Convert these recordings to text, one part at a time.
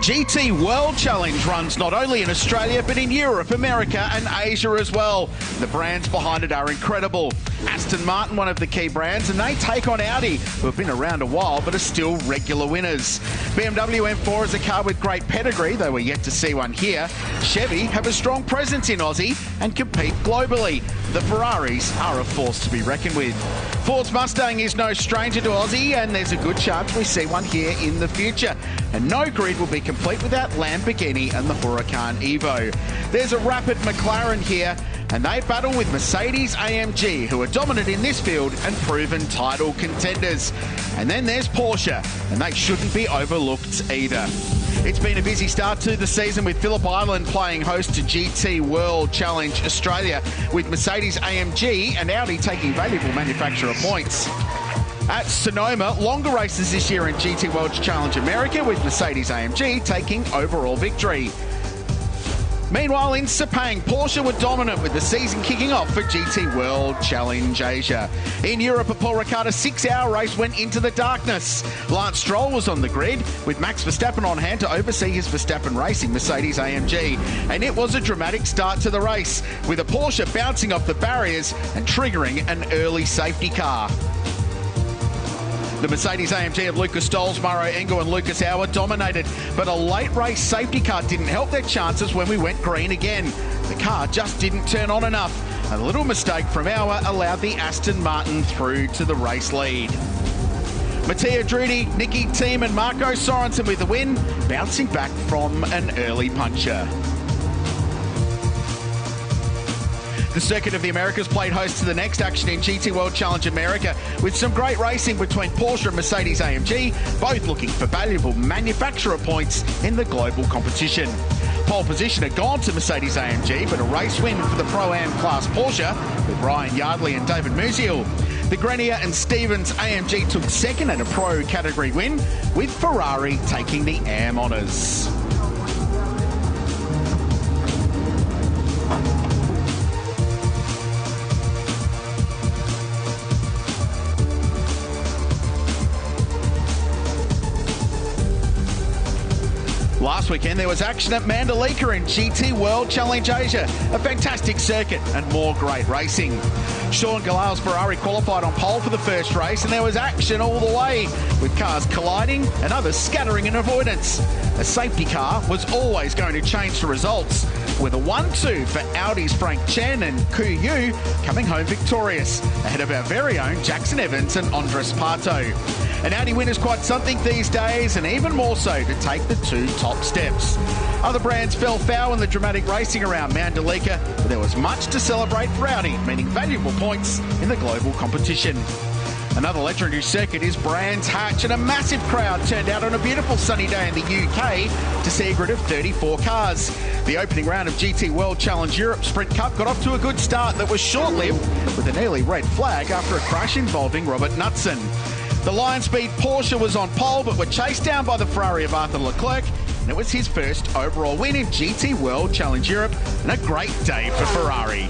GT World Challenge runs not only in Australia but in Europe, America and Asia as well. The brands behind it are incredible. Aston Martin, one of the key brands, and they take on Audi, who have been around a while but are still regular winners. BMW M4 is a car with great pedigree, though we're yet to see one here. Chevy have a strong presence in Aussie and compete globally. The Ferraris are a force to be reckoned with. Ford's Mustang is no stranger to Aussie, and there's a good chance we see one here in the future. And no grid will be complete without Lamborghini and the Huracan Evo. There's a rapid McLaren here, and they battle with Mercedes-AMG, who are dominant in this field and proven title contenders. And then there's Porsche, and they shouldn't be overlooked either. It's been a busy start to the season, with Phillip Island playing host to GT World Challenge Australia, with Mercedes-AMG and Audi taking valuable manufacturer points. At Sonoma, longer races this year in GT World Challenge America, with Mercedes-AMG taking overall victory. Meanwhile, in Sepang, Porsche were dominant with the season kicking off for GT World Challenge Asia. In Europe, a Paul Ricard 6-hour race went into the darkness. Lance Stroll was on the grid, with Max Verstappen on hand to oversee his Verstappen Racing Mercedes-AMG. And it was a dramatic start to the race, with a Porsche bouncing off the barriers and triggering an early safety car. The Mercedes-AMG of Lucas Stoles, Mauro Engel and Lucas Auer dominated, but a late race safety car didn't help their chances when we went green again. The car just didn't turn on enough. A little mistake from Auer allowed the Aston Martin through to the race lead. Mattia Drudi, Nicky Thiem and Marco Sorensen with the win, bouncing back from an early puncher. The Circuit of the Americas played host to the next action in GT World Challenge America, with some great racing between Porsche and Mercedes-AMG, both looking for valuable manufacturer points in the global competition. Pole position had gone to Mercedes-AMG, but a race win for the Pro-Am class Porsche, with Ryan Yardley and David Musial. The Grenier and Stevens AMG took second at a Pro category win, with Ferrari taking the AM honours. Last weekend, there was action at Mandelica in GT World Challenge Asia. A fantastic circuit and more great racing. Sean Gallar's Ferrari qualified on pole for the first race, and there was action all the way, with cars colliding and others scattering in avoidance. A safety car was always going to change the results, with a 1-2 for Audi's Frank Chen and Ku Yu coming home victorious, ahead of our very own Jackson Evans and Andres Pato. An Audi win is quite something these days, and even more so to take the two top steps. Other brands fell foul in the dramatic racing around Mandelica, but there was much to celebrate for Audi, meaning valuable points in the global competition. Another legendary circuit is Brands Hatch, and a massive crowd turned out on a beautiful sunny day in the UK to see a grid of 34 cars. The opening round of GT World Challenge Europe Sprint Cup got off to a good start that was short-lived, with an early red flag after a crash involving Robert Knudsen. The Lion Speed Porsche was on pole, but were chased down by the Ferrari of Arthur Leclerc, and it was his first overall win in GT World Challenge Europe, and a great day for Ferrari.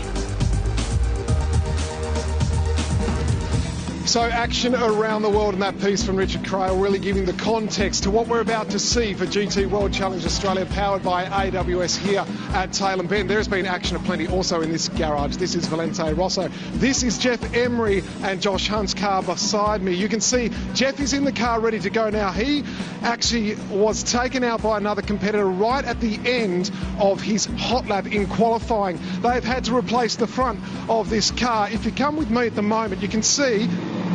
So action around the world in that piece from Richard Crail, really giving the context to what we're about to see for GT World Challenge Australia, powered by AWS here at Tailem Bend. There's been action aplenty also in this garage. This is Valente Rosso. This is Jeff Emery and Josh Hunt's car beside me. You can see Jeff is in the car ready to go now. He actually was taken out by another competitor right at the end of his hot lap in qualifying. They've had to replace the front of this car. If you come with me at the moment, you can see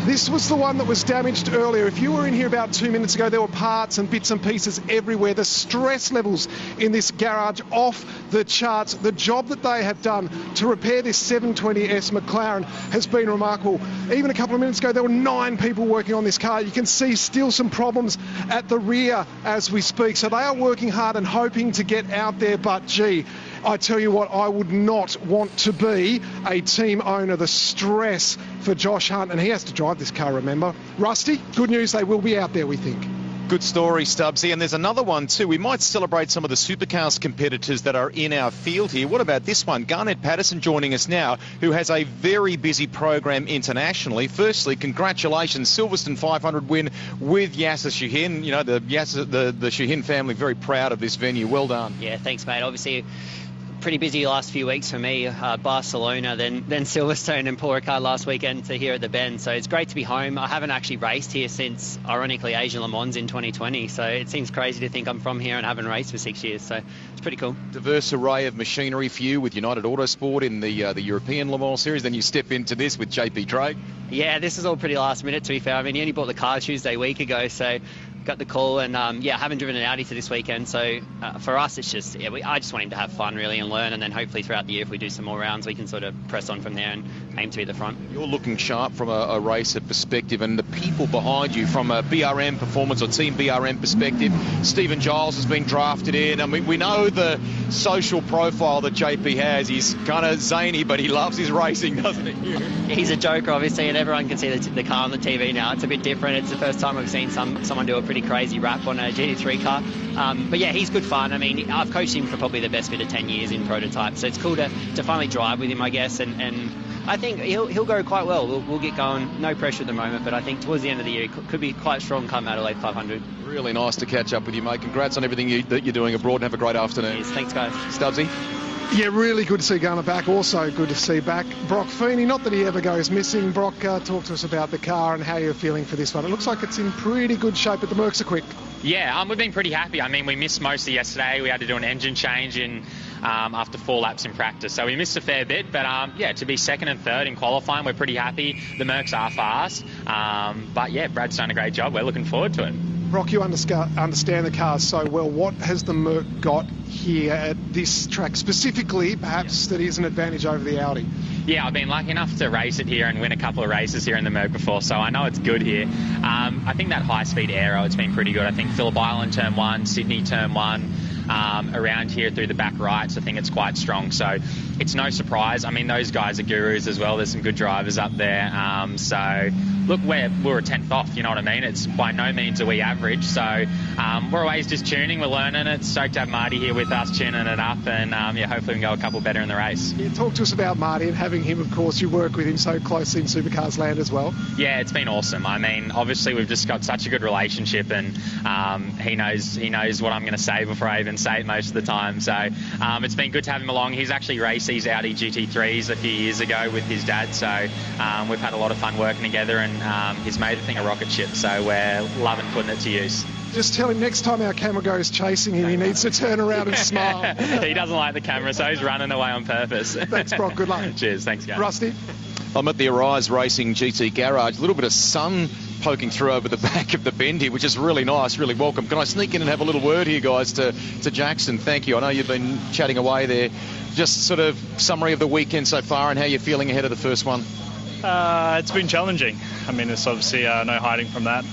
this was the one that was damaged earlier. If you were in here about 2 minutes ago, there were parts and bits and pieces everywhere. The stress levels in this garage off the charts. The job that they have done to repair this 720S McLaren has been remarkable. Even a couple of minutes ago, there were 9 people working on this car. You can see still some problems at the rear as we speak. So they are working hard and hoping to get out there, but gee, I tell you what, I would not want to be a team owner. The stress for Josh Hunt, and he has to drive this car, remember. Rusty, good news, they will be out there, we think. Good story, Stubbsy. And there's another one too. We might celebrate some of the Supercars competitors that are in our field here. What about this one? Garnett Patterson joining us now, who has a very busy program internationally. Firstly, congratulations, Silverstone 500 win with Yasser Shahin. You know, the Shahin family very proud of this venue. Well done. Yeah, thanks, mate. Obviously, pretty busy last few weeks for me. Barcelona, then Silverstone and Paul Ricard last weekend to here at the Bend. So it's great to be home. I haven't actually raced here since, ironically, Asian Le Mans in 2020. So it seems crazy to think I'm from here and haven't raced for 6 years. So it's pretty cool. Diverse array of machinery for you with United Autosport in the European Le Mans series. Then you step into this with JP Drake. Yeah, this is all pretty last minute, to be fair. I mean, he only bought the car Tuesday week ago, so got the call, and I haven't driven an Audi to this weekend, so for us it's just I just want him to have fun really and learn, and then hopefully throughout the year if we do some more rounds we can sort of press on from there and aim to be at the front. You're looking sharp from a racer perspective, and the people behind you from a BRM performance or team BRM perspective. Stephen Giles has been drafted in, and we know the social profile that JP has. He's kind of zany, but he loves his racing, doesn't he? He's a joker obviously, and everyone can see the car on the TV now. It's a bit different. It's the first time I've seen someone do a pretty crazy rap on a GT3 car. But yeah, he's good fun. I mean, I've coached him for probably the best bit of 10 years in prototype, so it's cool to finally drive with him, I guess, and I think he'll go quite well. We'll get going. No pressure at the moment, but I think towards the end of the year it could be quite strong come Adelaide 500. Really nice to catch up with you, mate. Congrats on everything that you're doing abroad, and have a great afternoon. Yes, thanks, guys. Stubbsy? Yeah, really good to see Garner back. Also good to see back Brock Feeney. Not that he ever goes missing. Brock, talk to us about the car and how you're feeling for this one. It looks like it's in pretty good shape, but the Mercs are quick. Yeah, we've been pretty happy. I mean, we missed most of yesterday. We had to do an engine change after 4 laps in practice. So we missed a fair bit, but yeah, to be second and third in qualifying, we're pretty happy. The Mercs are fast. But yeah, Brad's done a great job. We're looking forward to it. Brock, you understand the cars so well. What has the Merc got here at this track specifically, perhaps, that is an advantage over the Audi? Yeah, I've been lucky enough to race it here and win a couple of races here in the Merc before, so I know it's good here. I think that high-speed aero, it's been pretty good. I think Phillip Island Turn 1, Sydney Turn 1, around here through the back rights, I think it's quite strong. So it's no surprise. I mean, those guys are gurus as well. There's some good drivers up there. So look, we're a 10th off, you know what I mean? It's by no means are we average. So we're always just tuning, we're learning it. Stoked to have Marty here with us tuning it up, and yeah, hopefully we can go a couple better in the race. Yeah, talk to us about Marty and having him, of course. You work with him so closely in Supercars land as well. Yeah, it's been awesome. I mean, obviously we've just got such a good relationship, and he knows what I'm going to say before I even say it most of the time. So it's been good to have him along. He's actually raced these Audi GT3s a few years ago with his dad, so we've had a lot of fun working together, and he's made the thing a rocket ship, so we're loving putting it to use. Just tell him next time our camera goes chasing him, he needs to turn around and smile. He doesn't like the camera, so he's running away on purpose. Thanks, Brock. Good luck. Cheers. Thanks, guys. Rusty? I'm at the Arise Racing GT Garage. A little bit of sun poking through over the back of the Bend here, which is really nice, really welcome. Can I sneak in and have a little word here, guys, to Jackson? Thank you. I know you've been chatting away there. Just sort of summary of the weekend so far and how you're feeling ahead of the first one. It's been challenging. I mean, it's obviously no hiding from that.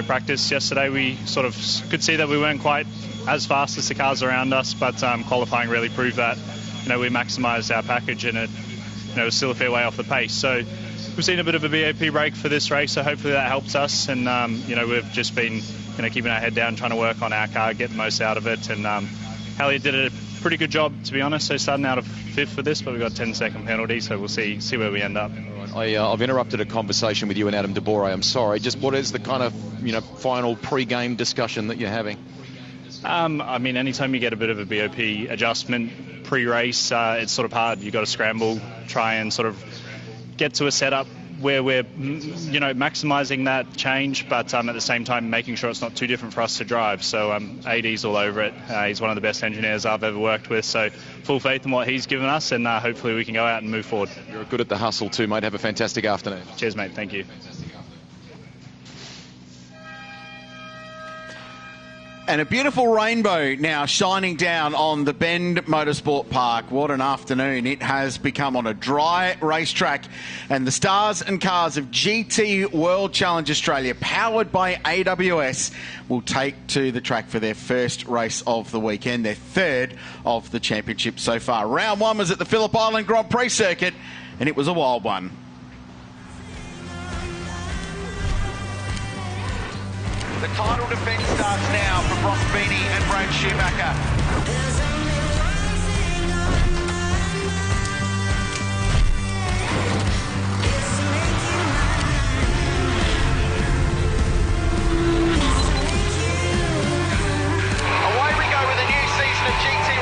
Practice yesterday, we sort of could see that we weren't quite as fast as the cars around us, but qualifying really proved that. We maximised our package, and it was still a fair way off the pace. So we've seen a bit of a BOP break for this race, so hopefully that helps us. And we've just been keeping our head down, trying to work on our car, get the most out of it. And Elliot did a pretty good job, to be honest. So starting out of 5th for this, but we've got a 10-second penalty, so we'll see where we end up. I've interrupted a conversation with you and Adam DeBore. I'm sorry. Just what is the kind of final pre-game discussion that you're having? I mean, anytime you get a bit of a BOP adjustment pre-race, it's sort of hard. You've got to scramble, try and sort of get to a setup where we're, maximising that change, but at the same time making sure it's not too different for us to drive. So AD's all over it. He's one of the best engineers I've ever worked with, so full faith in what he's given us, and hopefully we can go out and move forward. You're good at the hustle too, mate. Have a fantastic afternoon. Cheers, mate. Thank you. And a beautiful rainbow now shining down on the Bend Motorsport Park. What an afternoon it has become on a dry racetrack. And the stars and cars of GT World Challenge Australia, powered by AWS, will take to the track for their first race of the weekend, their third of the championship so far. Round 1 was at the Phillip Island Grand Prix circuit, and it was a wild one. The title defence starts now for Brock Beanie and Brad Schumacher.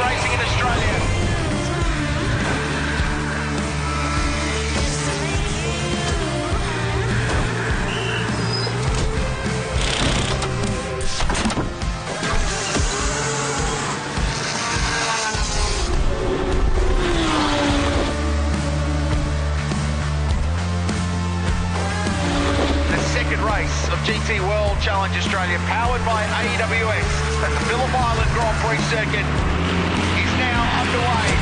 Racing in Australia. The second race of GT World Challenge Australia, powered by AWS at the Phillip Island Grand Prix circuit, now underway.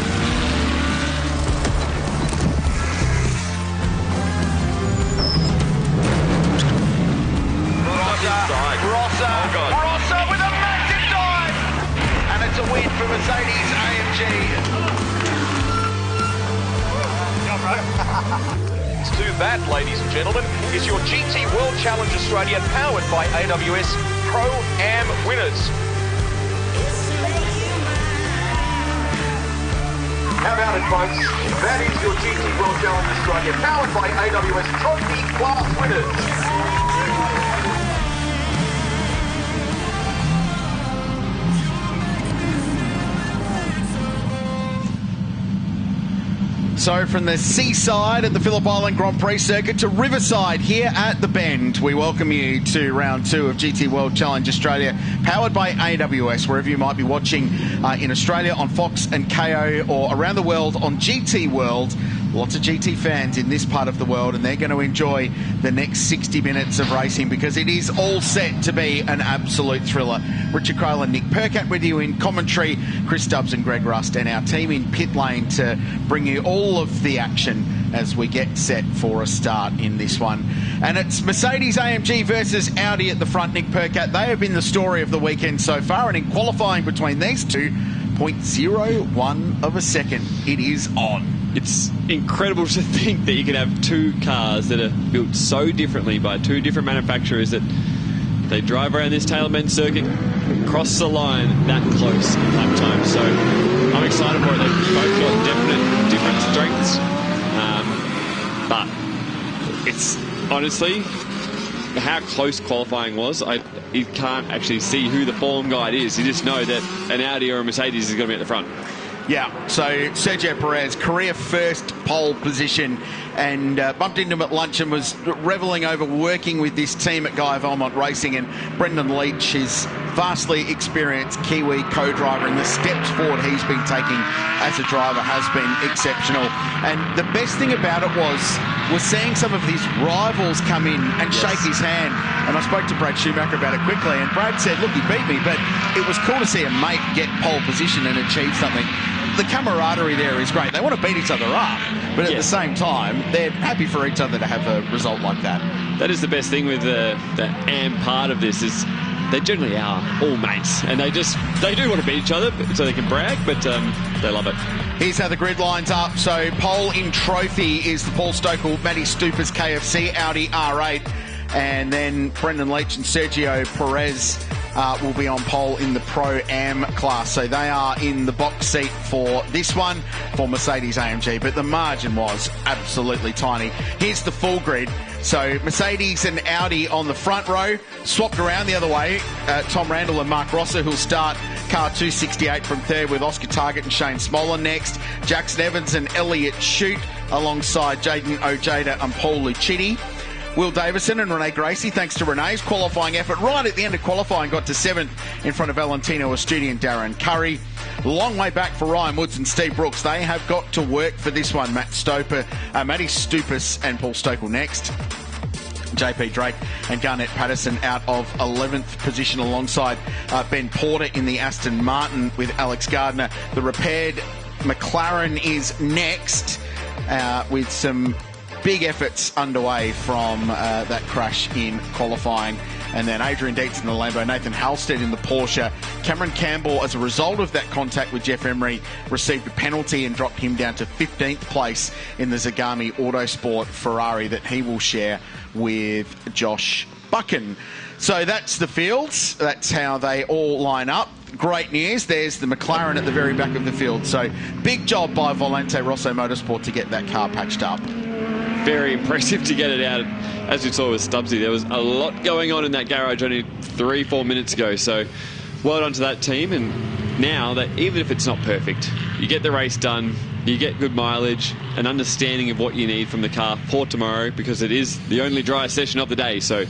Rosser with a massive dive, and it's a win for Mercedes AMG. To that, ladies and gentlemen, is your GT World Challenge Australia powered by AWS Pro-Am winners. How about it, folks? That is your GT World Challenge Australia, powered by AWS Trophy Class winners. So from the seaside at the Phillip Island Grand Prix circuit to Riverside here at the Bend, we welcome you to round 2 of GT World Challenge Australia, powered by AWS, wherever you might be watching in Australia on Fox and KO, or around the world on GT World. Lots of GT fans in this part of the world, and they're going to enjoy the next 60 minutes of racing because it is all set to be an absolute thriller. Richard Craill and Nick Percat with you in commentary, Chris Stubbs and Greg Rust, and our team in pit lane to bring you all of the action as we get set for a start in this one. And it's Mercedes AMG versus Audi at the front. Nick Percat, they have been the story of the weekend so far, and in qualifying between these two, 0.01 of a second, it is on. It's incredible to think that you can have two cars that are built so differently by two different manufacturers that they drive around this tailor bend circuit, cross the line that close in lap time. So I'm excited for it. They've both got definite different strengths. But it's honestly, how close qualifying was, you can't actually see who the form guide is. You just know that an Audi or a Mercedes is going to be at the front. Yeah, so Sergio Perez, career first pole position, and bumped into him at lunch and was revelling over working with this team at Guy Valmont Racing. And Brendan Leach, his vastly experienced Kiwi co-driver, and the steps forward he's been taking as a driver has been exceptional. And the best thing about it was seeing some of his rivals come in and shake his hand. And I spoke to Brad Schumacher about it quickly, and Brad said, look, he beat me, but it was cool to see a mate get pole position and achieve something. The camaraderie there is great. They want to beat each other up, but at the same time, they're happy for each other to have a result like that. That is the best thing with the AM part of this, is they generally are all mates, and they do want to beat each other so they can brag, but they love it. Here's how the grid lines up. So pole in trophy is the Paul Stokell, Matty Stupas KFC Audi R8, and then Brendan Leach and Sergio Perez will be on pole in the Pro-Am class. So they are in the box seat for this one for Mercedes AMG, but the margin was absolutely tiny. Here's the full grid. So Mercedes and Audi on the front row, swapped around the other way. Tom Randall and Mark Rosser, who'll start car 268 from third, with Oscar Target and Shane Smoller next. Jackson Evans and Elliott Shute alongside Jaden Ojeda and Paul Lucchetti. Will Davison and Renee Gracie, thanks to Renee's qualifying effort right at the end of qualifying, got to 7th in front of Valentino Astudi and Darren Curry. Long way back for Ryan Woods and Steve Brooks. They have got to work for this one. Matty Stupas and Paul Stokell next. JP Drake and Garnett Patterson out of 11th position alongside Ben Porter in the Aston Martin with Alex Gardner. The repaired McLaren is next with some big efforts underway from that crash in qualifying. And then Adrian Dietz in the Lambo, Nathan Halstead in the Porsche. Cameron Campbell, as a result of that contact with Jeff Emery, received a penalty and dropped him down to 15th place in the Zagami Autosport Ferrari that he will share with Josh Buchan. So that's the fields. That's how they all line up. Great news. There's the McLaren at the very back of the field. So big job by Volante Rosso Motorsport to get that car patched up. Very impressive to get it out. As we saw with Stubbsy, there was a lot going on in that garage only 3-4 minutes ago. So well done to that team. And now that even if it's not perfect, you get the race done, you get good mileage, an understanding of what you need from the car for tomorrow, because it is the only dry session of the day. So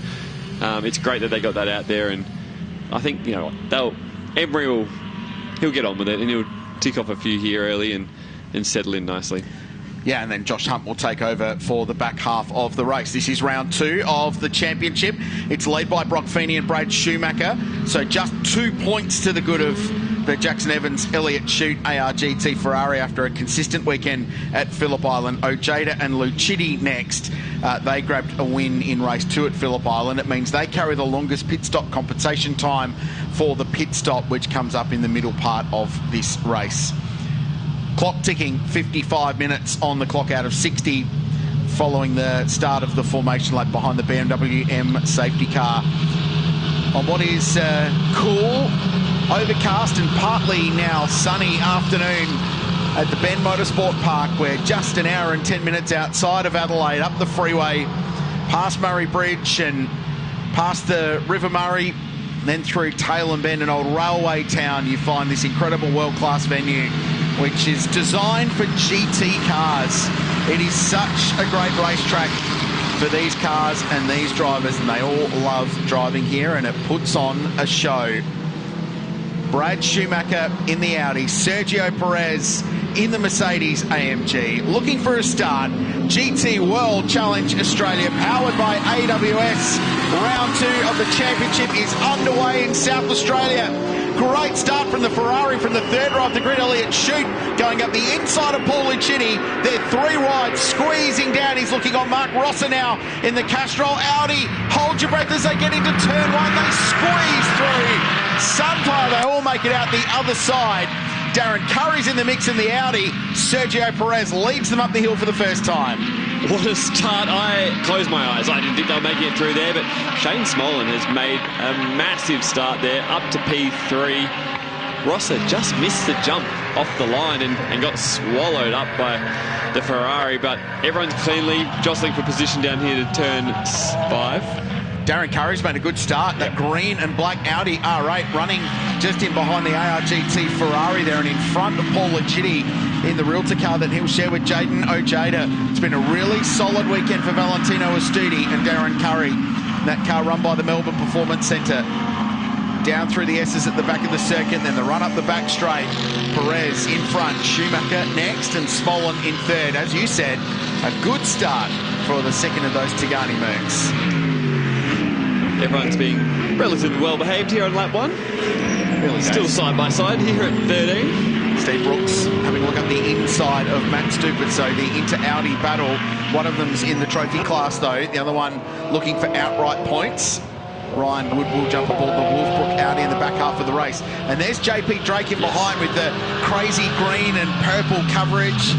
it's great that they got that out there. And I think, you know, he'll get on with it, and he'll tick off a few here early and settle in nicely. Yeah, and then Josh Hunt will take over for the back half of the race. This is round 2 of the championship. It's led by Brock Feeney and Brad Schumacher. So just 2 points to the good of the Jackson Evans Elliott Chute ARGT Ferrari after a consistent weekend at Phillip Island. Ojeda and Lucidi next. They grabbed a win in race 2 at Phillip Island. It means they carry the longest pit stop compensation time for the pit stop, which comes up in the middle part of this race. Clock ticking, 55 minutes on the clock out of 60 following the start of the formation lap behind the BMW M safety car. On what is cool, overcast and partly now sunny afternoon at the Ben Motorsport Park. We're just an hour and 10 minutes outside of Adelaide, up the freeway, past Murray Bridge and past the River Murray, then through Tailem Bend, an old railway town. You find this incredible world-class venue, which is designed for GT cars. It is such a great racetrack for these cars and these drivers, and they all love driving here, and it puts on a show. Brad Schumacher in the Audi, Sergio Perez in the Mercedes AMG, looking for a start. GT World Challenge Australia, powered by AWS. Round 2 of the championship is underway in South Australia. Great start from the Ferrari from the third row of the grid. Elliott Chute going up the inside of Paul Lucidi. They're 3 wide, squeezing down. He's looking on Mark Rosser now in the Castrol Audi. Hold your breath as they get into turn 1. They squeeze through. Somehow they all make it out the other side. Darren Curry's in the mix in the Audi. Sergio Perez leads them up the hill for the first time. What a start. I closed my eyes. I didn't think they were making it through there, but Shane Smolin has made a massive start there, up to P3. Rosser just missed the jump off the line and got swallowed up by the Ferrari, but everyone's cleanly jostling for position down here to turn 5. Darren Curry's made a good start. That green and black Audi R8 running just in behind the ARGT Ferrari there, and in front of Paul Lucidi in the Realtor car that he'll share with Jaden Ojeda. It's been a really solid weekend for Valentino Astudi and Darren Curry. That car run by the Melbourne Performance Centre. Down through the S's at the back of the circuit, then the run up the back straight. Perez in front, Schumacher next, and Smolin in third. As you said, a good start for the second of those Tigani moves. Everyone's being relatively well behaved here on lap 1. Really still side by side here at 13. Steve Brooks having a look at the inside of Matt Stupid. So the inter-Audi battle. One of them's in the trophy class though. The other one looking for outright points. Ryan Wood will jump aboard the Wolfbrook Audi in the back half of the race. And there's JP Drake in behind with the crazy green and purple coverage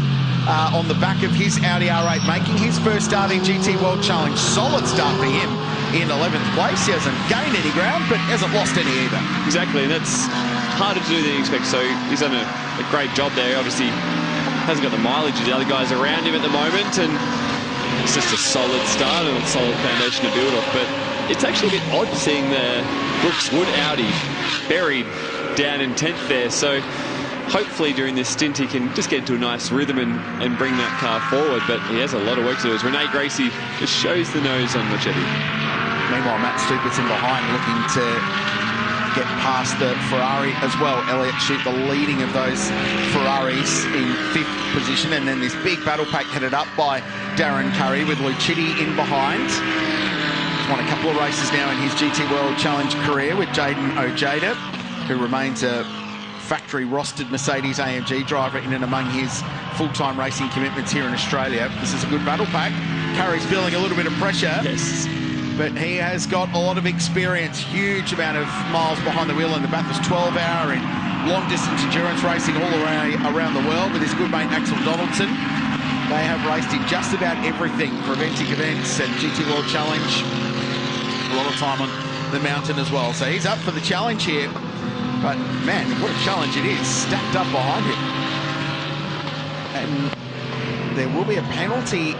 on the back of his Audi R8, making his first start in GT World Challenge. Solid start for him in 11th place. He hasn't gained any ground, but hasn't lost any either. Exactly, and that's harder to do than you expect. So he's done a great job there. Obviously hasn't got the mileage of the other guys around him at the moment, and it's just a solid start and a solid foundation to build off. But it's actually a bit odd seeing the Brooks Wood Audi buried down in 10th there. So hopefully during this stint he can just get into a nice rhythm and bring that car forward. But he has a lot of work to do. As Rene Gracie just shows the nose on Lucidi. Meanwhile, Matt Stupitz's in behind, looking to get past the Ferrari as well. Elliott Chute, the leading of those Ferraris, in 5th position. And then this big battle pack headed up by Darren Curry with Lucidi in behind. He's won a couple of races now in his GT World Challenge career with Jaden Ojeda, who remains a factory rostered Mercedes AMG driver in and among his full-time racing commitments here in Australia. This is a good battle pack. Curry's feeling a little bit of pressure. Yes. But he has got a lot of experience, huge amount of miles behind the wheel in the Bathurst 12-hour in long-distance endurance racing all around the world with his good mate Axel Donaldson. They have raced in just about everything for eventing events and GT World Challenge. A lot of of time on the mountain as well. So he's up for the challenge here. But, man, what a challenge it is, stacked up behind him. And there will be a penalty,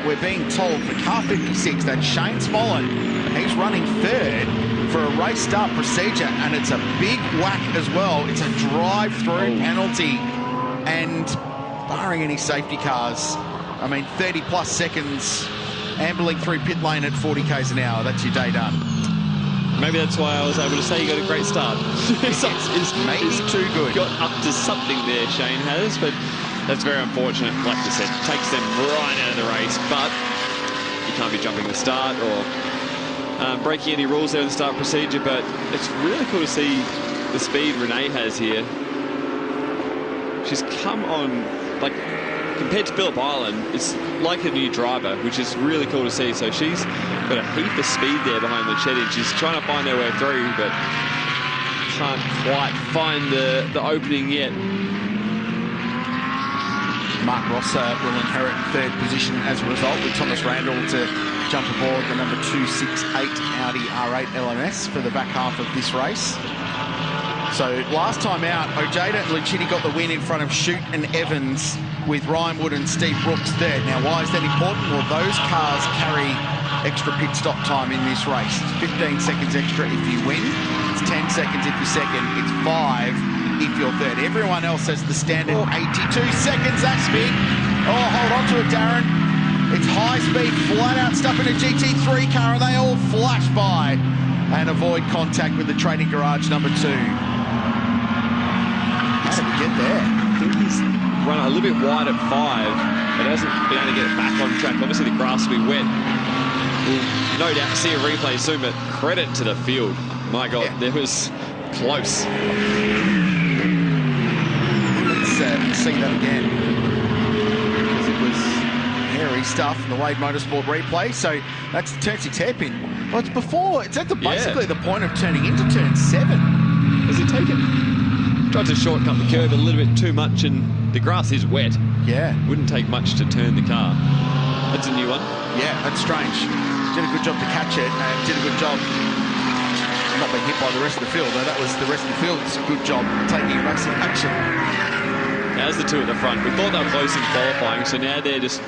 we're being told, for car 56. That's Shane Smollen. He's running third for a race start procedure, and it's a big whack as well. It's a drive-through penalty. And barring any safety cars, I mean, 30-plus seconds ambling through pit lane at 40 k's an hour. That's your day done. Maybe that's why I was able to say you got a great start. Maybe too good. Got up to something there, Shane has, but that's very unfortunate. Like you said, takes them right out of the race, but you can't be jumping the start or breaking any rules there in the start procedure. But it's really cool to see the speed Renee has here. She's come on, like, compared to Phillip Island, it's like a new driver, which is really cool to see. So she's got a heap of speed there behind the shed, and she's trying to find her way through, but can't quite find the opening yet. Mark Rosser will inherit third position as a result, with Thomas Randall to jump aboard the number 268 Audi R8 LMS for the back half of this race. So last time out, Ojeda and Lucchini got the win in front of Shute and Evans, with Ryan Wood and Steve Brooks third. Now, why is that important? Well, those cars carry extra pit stop time in this race. It's 15 seconds extra if you win. It's 10 seconds if you're second. It's 5 if you're third. Everyone else has the standard 82 seconds. That's big. Oh, hold on to it, Darren. It's high speed, flat out stuff in a GT3 car, and they all flash by and avoid contact with the trading garage number 2. How did we get there? I think he's run a little bit wide at 5, but hasn't been able to get it back on track. Obviously, the grass will be wet. We'll no doubt see a replay soon, but credit to the field. My God, There was close. Let's see that again. Because it was hairy stuff in the Wade Motorsport replay. So that's the turn 6 hairpin. Well, it's before. It's at basically the point of turning into turn 7. Has he taken? Tried to shortcut the curve a little bit too much, and the grass is wet. Yeah. Wouldn't take much to turn the car. That's a new one. Yeah, that's strange. Did a good job to catch it, and did a good job not being hit by the rest of the field, though that was the rest of the field's good job taking racing action. There's the two at the front. We thought they were close in qualifying, so now they're just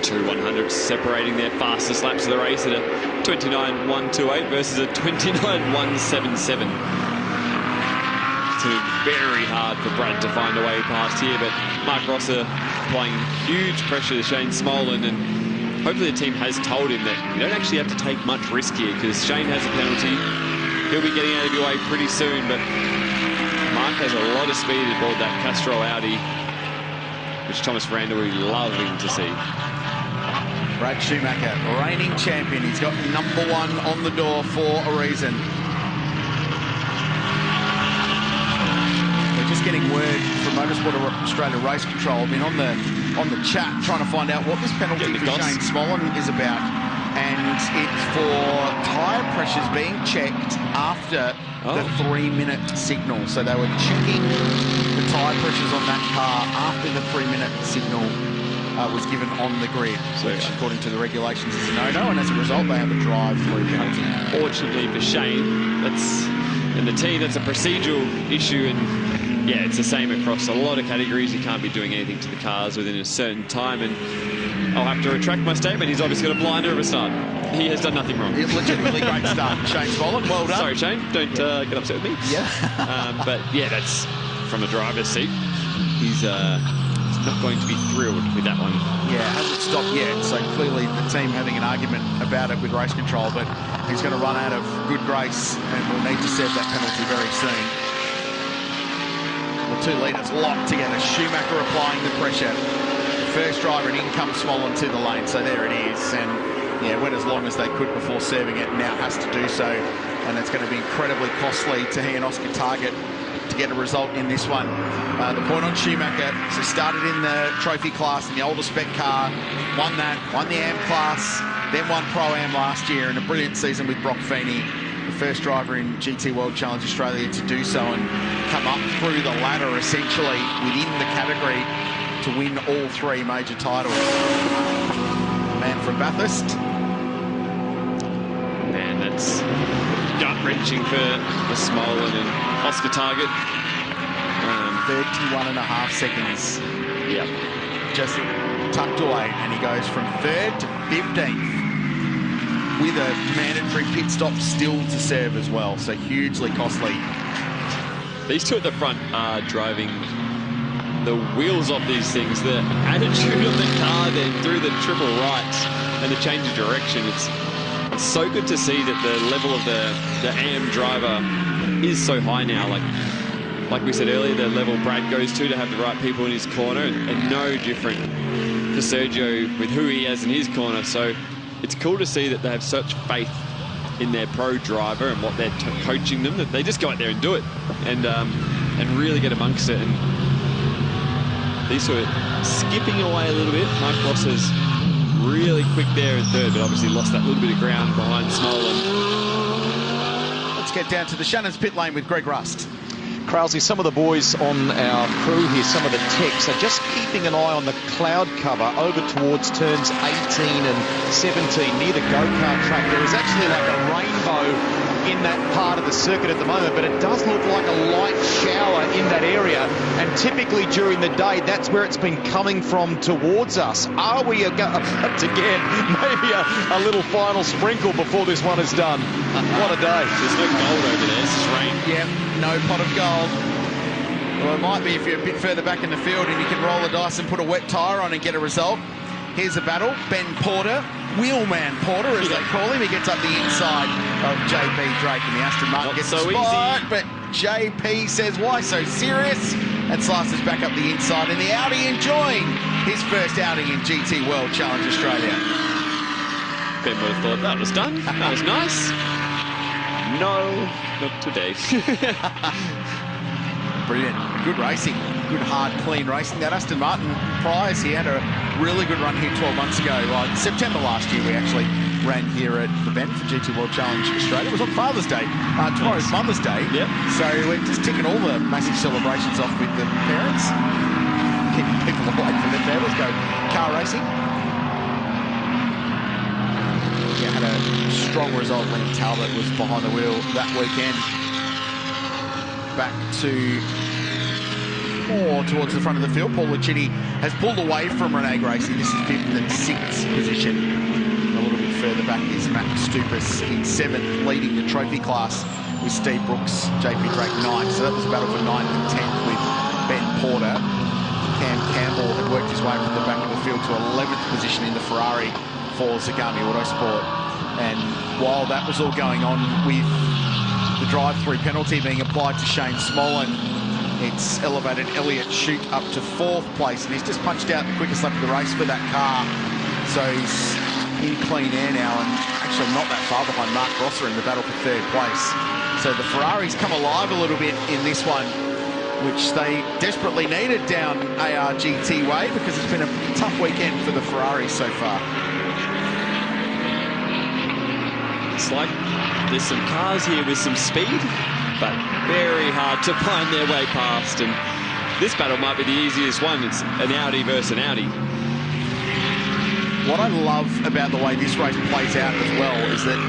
2/100 separating their fastest laps of the race at a 29.128 versus a 29.177. Very hard for Brad to find a way past here, but Mark Rosser applying huge pressure to Shane Smollen, and hopefully the team has told him that you don't actually have to take much risk here, because Shane has a penalty. He'll be getting out of your way pretty soon, but Mark has a lot of speed aboard that Castrol Audi, which Thomas Randall will be loving to see. Brad Schumacher, reigning champion. He's got number 1 on the door for a reason. Just getting word from Motorsport Australia Race Control. I've been on the chat trying to find out what this penalty for Shane Smollen is about, and it's for tyre pressures being checked after the 3-minute signal. So they were checking the tyre pressures on that car after the 3-minute signal was given on the grid, which according to the regulations is a no-no, and as a result they have a drive-through penalty. Fortunately for Shane, and the team, that's a procedural issue, and yeah, it's the same across a lot of categories. You can't be doing anything to the cars within a certain time, and I'll have to retract my statement. He's obviously got a blinder of a start. He has done nothing wrong. It's legitimately great start, Shane Smollen. Well done. Sorry, Shane. Don't get upset with me. Yeah. But yeah, that's from the driver's seat. He's not going to be thrilled with that one. Yeah, hasn't stopped yet. So clearly the team having an argument about it with race control, but he's going to run out of good grace and will need to serve that penalty very soon. The 2 leaders locked together. Schumacher applying the pressure. First driver, and in comes Smollen to the lane. So there it is. And yeah, went as long as they could before serving it. Now has to do so. And it's going to be incredibly costly to he and Oscar Target to get a result in this one. The point on Schumacher. So started in the trophy class in the older spec car. Won that. Won the AM class. Then won Pro-Am last year in a brilliant season with Brock Feeney. The first driver in GT World Challenge Australia to do so and come up through the ladder essentially within the category to win all 3 major titles. The man from Bathurst. Man, that's gut-wrenching for Smolin and Oscar Target. 31.5 seconds. Yep. Just tucked away, and he goes from 3rd to 15th with a mandatory pit stop still to serve as well, so hugely costly. These two at the front are driving the wheels off these things. The attitude of the car then through the triple rights and the change of direction. It's so good to see that the level of the AM driver is so high now. Like we said earlier, the level Brad goes to have the right people in his corner, and no different for Sergio with who he has in his corner. So it's cool to see that they have such faith in their pro driver and what they're coaching them, that they just go out there and do it and really get amongst it. And these two are skipping away a little bit. Mike Ross is really quick there in 3rd, but obviously lost that little bit of ground behind Smolin. Let's get down to the Shannons pit lane with Greg Rust. Kralsey, some of the boys on our crew here, some of the techs, are just keeping an eye on the cloud cover over towards turns 18 and 17 near the go-kart track. There is actually like a rainbow in that part of the circuit at the moment, but it does look like a light shower in that area, and typically during the day that's where it's been coming from towards us. Are we about to get maybe a little final sprinkle before this one is done? What a day. There's no gold over there, it's just rain. Yep, no pot of gold. Well, it might be if you're a bit further back in the field and you can roll the dice and put a wet tyre on and get a result. Here's a battle. Ben Porter, Wheelman Porter as they call him. He gets up the inside of JP Drake, and the Aston Martin gets so the spot, easy. but JP says, why so serious? And slices back up the inside, and the Audi enjoying his first outing in GT World Challenge Australia. Ben would have thought that was done. That was nice. No, not today. Brilliant. Good racing. Good, hard, clean racing. That Aston Martin prize, he had a really good run here 12 months ago. Well, in September last year, we actually ran here at the Bend for GT World Challenge Australia. It was on Father's Day. Tomorrow's Mother's Day. Yep. So we're just ticking all the massive celebrations off with the parents. Keeping people away from their families. Go car racing. Yeah, had a strong result when Talbot was behind the wheel that weekend. Back to more towards the front of the field. Paul Lucchini has pulled away from Renee Gracie. This is 5th and 6th position. A little bit further back is Matt Stupas in 7th, leading the trophy class with Steve Brooks, JP Drake 9th. So that was a battle for 9th and 10th with Ben Porter. Cam Campbell had worked his way from the back of the field to 11th position in the Ferrari for Zagami Autosport. And while that was all going on with the drive-through penalty being applied to Shane Smolin, it's elevated Elliot Shute up to 4th place, and he's just punched out the quickest lap of the race for that car. So he's in clean air now, and actually not that far behind Mark Rosser in the battle for 3rd place. So the Ferraris come alive a little bit in this one, which they desperately needed down ARGT way, because it's been a tough weekend for the Ferraris so far. It's like there's some cars here with some speed, but very hard to find their way past. And this battle might be the easiest one. It's an Audi versus an Audi. What I love about the way this race plays out as well is that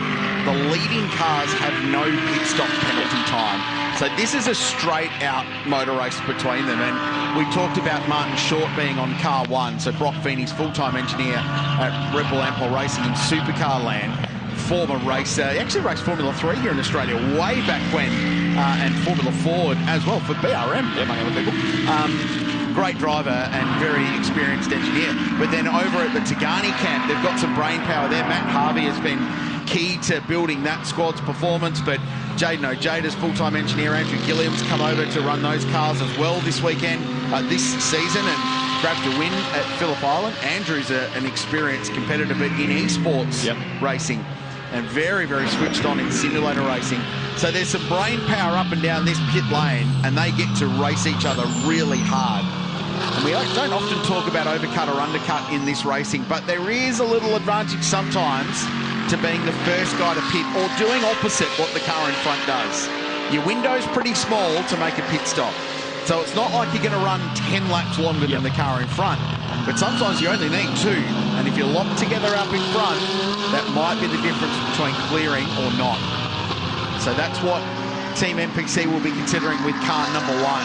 the leading cars have no pit stop penalty time. So this is a straight out motor race between them. And we talked about Martin Short being on car 1. So Brock Feeney's full-time engineer at Red Bull Ampol Racing in Supercar land. Former racer, he actually raced Formula 3 here in Australia way back when, and Formula Ford as well for BRM, among other people. Great driver and very experienced engineer. But then over at the Tagani camp, they've got some brain power there. Matt Harvey has been key to building that squad's performance, but Jaden Ojada's full-time engineer, Andrew Gilliam's come over to run those cars as well this weekend, this season, and grabbed a win at Phillip Island. Andrew's an experienced competitor, but in esports racing, and very, very switched on in simulator racing. So there's some brain power up and down this pit lane, and they get to race each other really hard. And we don't often talk about overcut or undercut in this racing, but there is a little advantage sometimes to being the first guy to pit or doing opposite what the car in front does. Your window's pretty small to make a pit stop. So it's not like you're going to run 10 laps longer than the car in front. But sometimes you only need 2. And if you're locked together up in front, that might be the difference between clearing or not. So that's what Team NPC will be considering with car number 1.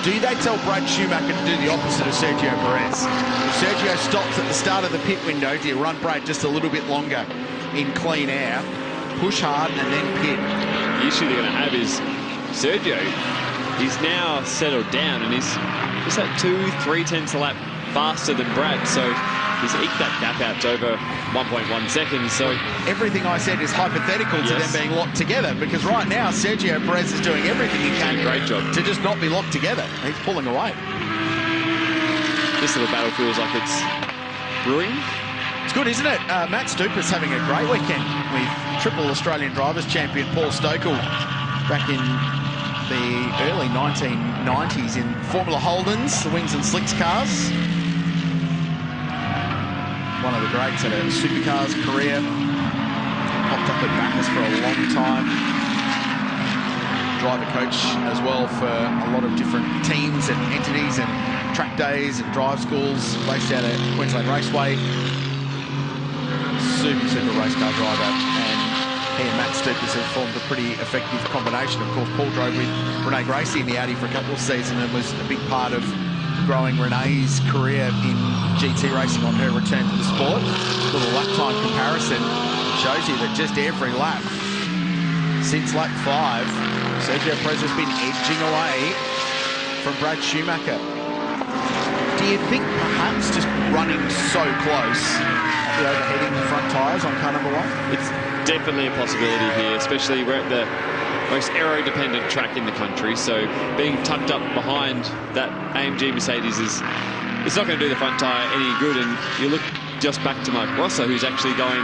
Do they tell Brad Schumacher to do the opposite of Sergio Perez? If Sergio stops at the start of the pit window, do you run Brad just a little bit longer in clean air, push hard, and then pit? The issue they're going to have is Sergio, he's now settled down, and he's just at 2-3 tenths a lap faster than Brad, so he's eked that gap out to over 1.1 seconds. So everything I said is hypothetical to them being locked together, because right now Sergio Perez is doing everything he can to just not be locked together. He's pulling away. This little battle feels like it's brewing. It's good, isn't it? Matt Stupa's having a great weekend with triple Australian Drivers Champion Paul Stokel back in the early 1990s in Formula Holdens, the Wings and Slicks cars. One of the greats at a Supercars career. Popped up at Bathurst for a long time. Driver coach as well for a lot of different teams and entities and track days and drive schools based out at Queensland Raceway. Super race car driver, and he and Matt Stupas have formed a pretty effective combination. Of course, Paul drove with Renee Gracie in the Audi for a couple of seasons and was a big part of growing Renee's career in GT racing on her return to the sport. A little lap time comparison shows you that just every lap since lap 5, Sergio Perez has been edging away from Brad Schumacher. Do you think perhaps just running so close at the overheating front tyres on car number 1? It's definitely a possibility here, especially we're at the most aero-dependent track in the country, so being tucked up behind that AMG Mercedes it's not going to do the front tyre any good. And you look just back to Mark Rosser, who's actually going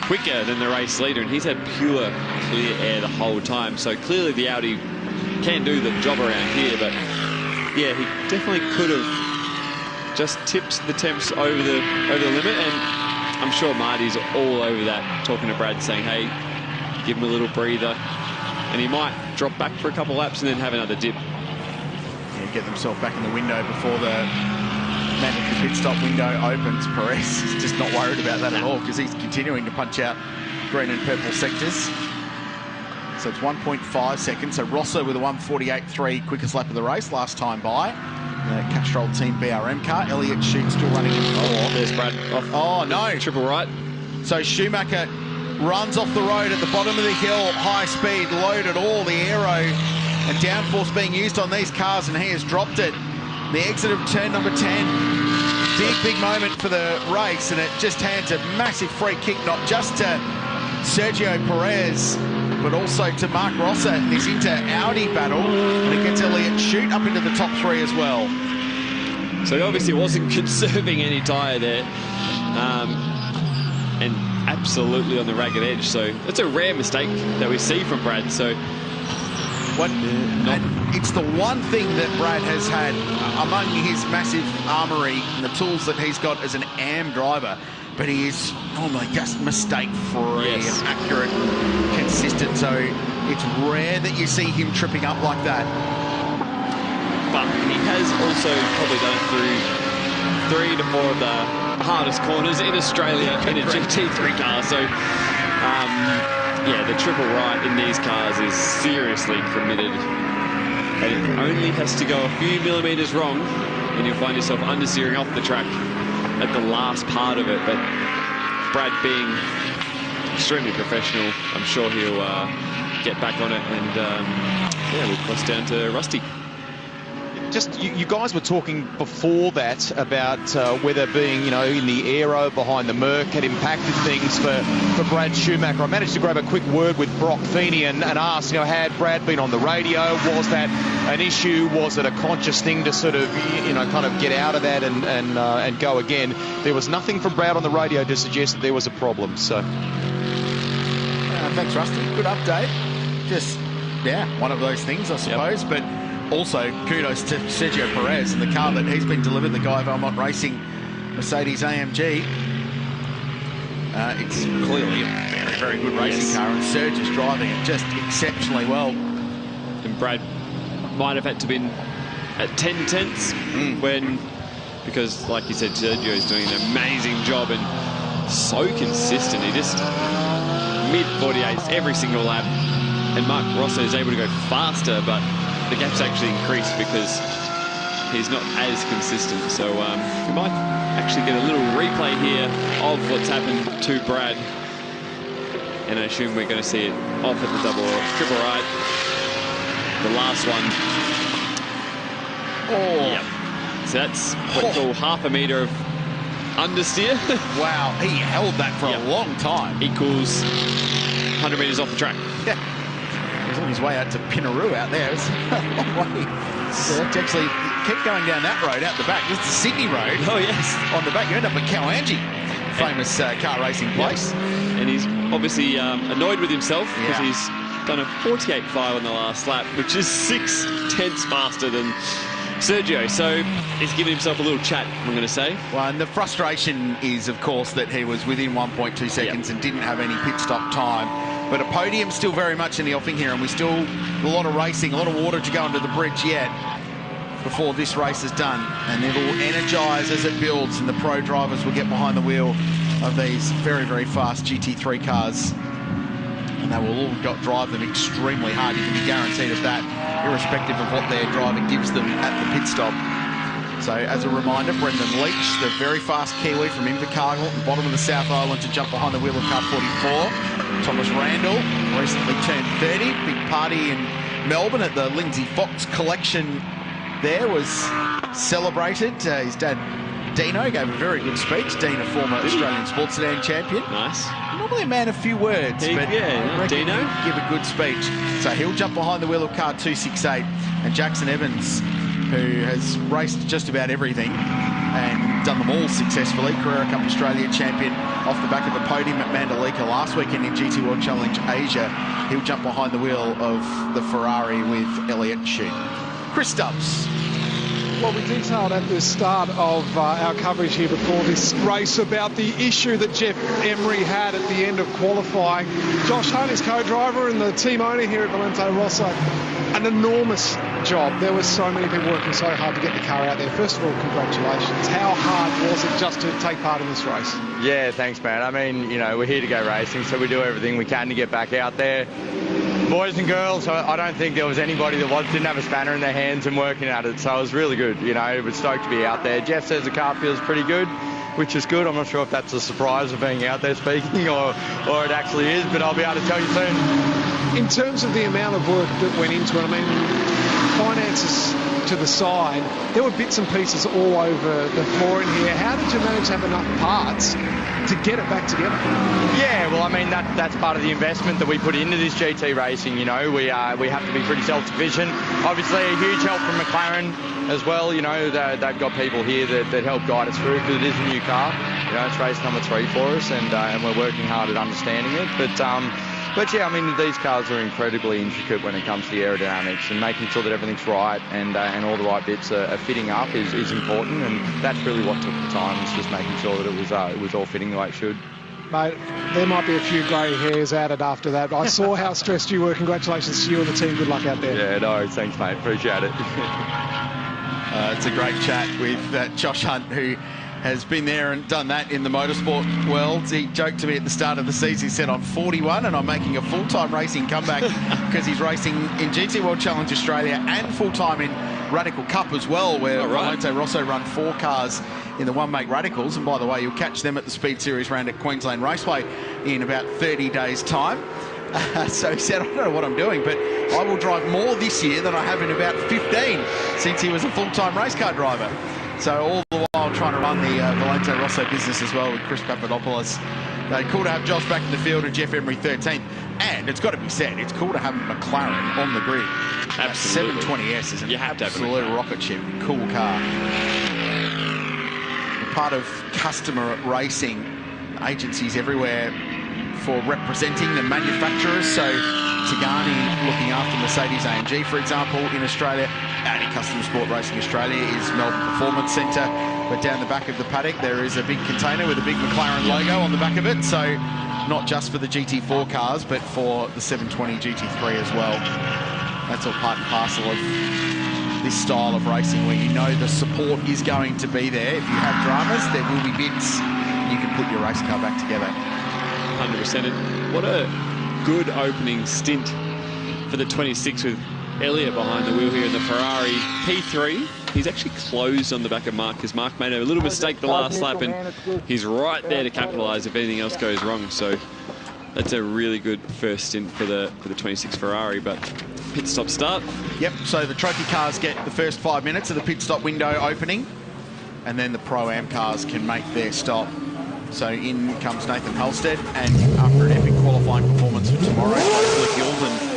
quicker than the race leader, and he's had pure clear air the whole time. So clearly the Audi can do the job around here, but yeah, he definitely could have just tipped the temps over the limit, and I'm sure Marty's all over that, talking to Brad, saying, hey, give him a little breather. And he might drop back for a couple laps and then have another dip. Yeah, get themselves back in the window before the mandatory pit stop window opens. Perez is just not worried about that at all, because he's continuing to punch out green and purple sectors. So it's 1.5 seconds. So Rosso with a 1:48.3 quickest lap of the race last time by. The Castrol Team BRM car. Elliott Shute still running in 4th. There's Brad off. Oh, no. Triple right. So Schumacher runs off the road at the bottom of the hill, high speed, loaded, all the aero and downforce being used on these cars, and he has dropped it. The exit of turn number 10. Big moment for the race, and it just hands a massive free kick, not just to Sergio Perez, but also to Mark Rosser in this inter-Audi battle, and it gets Elliott Shute up into the top 3 as well. So he obviously wasn't conserving any tyre there. And absolutely on the ragged edge, so that's a rare mistake that we see from Brad. So it's the one thing that Brad has had among his massive armoury and the tools that he's got as an AM driver, but he is normally just mistake-free and accurate and consistent, so it's rare that you see him tripping up like that. But he has also probably done it through 3 to 4 of the hardest corners in Australia in a GT3 car. So yeah, the triple right in these cars is seriously committed, and it only has to go a few millimeters wrong and you'll find yourself understeering off the track at the last part of it. But Brad being extremely professional, I'm sure he'll get back on it, and yeah, we'll cross down to Rusty. Just, you guys were talking before that about whether being, you know, in the aero behind the Merc had impacted things for Brad Schumacher. I managed to grab a quick word with Brock Feeney and ask, you know, had Brad been on the radio? Was that an issue? Was it a conscious thing to sort of, you know, kind of get out of that and go again? There was nothing from Brad on the radio to suggest that there was a problem. So, thanks, Rusty. Good update. Just, yeah, one of those things, I suppose, but also, kudos to Sergio Perez and the car that he's been delivered, the Guy Valmont Racing Mercedes AMG. It's clearly a very, very good racing car, and Serge is driving it just exceptionally well. And Brad might have had to been at 10 tenths because, like you said, Sergio is doing an amazing job and so consistent. He just mid-48s every single lap. and Mark Rosso is able to go faster, but the gap's actually increased because he's not as consistent. So we might actually get a little replay here of what's happened to Brad. And I assume we're going to see it off at the triple right. The last one. Oh. Yep. So that's what we call half a metre of understeer. Wow, he held that for a long time. Equals 100 metres off the track. Yeah. He was on his way out to Pinaroo out there. It was a long way. So actually, kept going down that road out the back. This is the Sydney road. Oh, yes. On the back, you end up at Cowangi, famous car racing place. And he's obviously annoyed with himself because he's done a 48.5 on the last lap, which is 6/10 faster than Sergio. So he's giving himself a little chat, I'm going to say. Well, and the frustration is, of course, that he was within 1.2 seconds and didn't have any pit stop time. But a podium still very much in the offing here, and we still a lot of racing, a lot of water to go under the bridge yet before this race is done. And it'll energise as it builds, and the pro drivers will get behind the wheel of these very, very fast GT3 cars. And they will all drive them extremely hard. You can be guaranteed of that, irrespective of what their driver gives them at the pit stop. So, as a reminder, Brendan Leach, the very fast Kiwi from Invercargill, at the bottom of the South Island, to jump behind the wheel of car 44. Thomas Randall, recently turned 30. Big party in Melbourne at the Lindsay Fox collection there was celebrated. His dad, Dino, gave a very good speech. Dean, a former Australian sports sedan champion. Nice. Normally a man of few words, but Dino give a good speech. So he'll jump behind the wheel of car 268. And Jackson Evans, who has raced just about everything and done them all successfully, Carrera Cup Australia champion off the back of a podium at Mandelica last weekend in GT World Challenge Asia. He'll jump behind the wheel of the Ferrari with Elliott Shute. Chris Stubbs. Well, we detailed at the start of our coverage here before this race about the issue that Jeff Emery had at the end of qualifying. Josh Hunt, his co-driver and the team owner here at Valente Rosso, an enormous job. There were so many people working so hard to get the car out there. First of all, congratulations. How hard was it just to take part in this race? Yeah, thanks, man. I mean, you know, we're here to go racing, so we do everything we can to get back out there. Boys and girls, I don't think there was anybody that didn't have a spanner in their hands and working at it, so it was really good. You know, it was stoked to be out there. Jeff says the car feels pretty good, which is good. I'm not sure if that's a surprise of being out there speaking or it actually is, but I'll be able to tell you soon. In terms of the amount of work that went into it, I mean, finances to the side, there were bits and pieces all over the floor in here. How did you manage to have enough parts to get it back together? Yeah, well, I mean, that's part of the investment that we put into this GT racing. You know, we have to be pretty self-sufficient. Obviously, a huge help from McLaren as well. You know, they've got people here that help guide us through, because it is a new car. You know, it's race number 3 for us, and we're working hard at understanding it. But yeah, I mean, these cars are incredibly intricate when it comes to the aerodynamics, and making sure that everything's right and all the right bits are fitting up is important, and that's really what took the time, was just making sure that it was all fitting the way it should. Mate, there might be a few grey hairs added after that. I saw how stressed you were. Congratulations to you and the team. Good luck out there. Yeah, no, thanks, mate. Appreciate it. It's a great chat with Josh Hunt, who has been there and done that in the motorsport world. He joked to me at the start of the season, he said, I'm 41 and I'm making a full-time racing comeback, because he's racing in GT World Challenge Australia and full-time in Radical Cup as well, where Valente Rosso run 4 cars in the one-make Radicals. And by the way, you'll catch them at the SpeedSeries round at Queensland Raceway in about 30 days' time. So he said, I don't know what I'm doing, but I will drive more this year than I have in about 15 since he was a full-time race car driver. So all the while trying to run the Valente Rosso business as well with Chris Papadopoulos. Cool to have Josh back in the field and Jeff Emery 13th. And it's got to be said, it's cool to have McLaren on the grid. Absolutely. 720S is an absolute rocket ship. Cool car. Part of customer racing, agencies everywhere for representing the manufacturers. So Tigani looking after Mercedes-AMG, for example, in Australia. Audi Custom Sport Racing Australia is Melbourne Performance Centre. But down the back of the paddock, there is a big container with a big McLaren logo on the back of it. So not just for the GT4 cars, but for the 720 GT3 as well. That's all part and parcel of this style of racing, where you know the support is going to be there. If you have dramas, there will be bits. You can put your race car back together. 100%. And what a good opening stint for the 26 with Elliott behind the wheel here in the Ferrari P3. He's actually closed on the back of Mark, because Mark made a little mistake the last lap, and he's right there to capitalise if anything else goes wrong. So that's a really good first stint for the 26 Ferrari, but pit stop start. Yep, so the trophy cars get the first 5 minutes of the pit stop window opening, and then the Pro-Am cars can make their stop. So in comes Nathan Halstead, and after an epic qualifying performance for tomorrow, Luke Gilden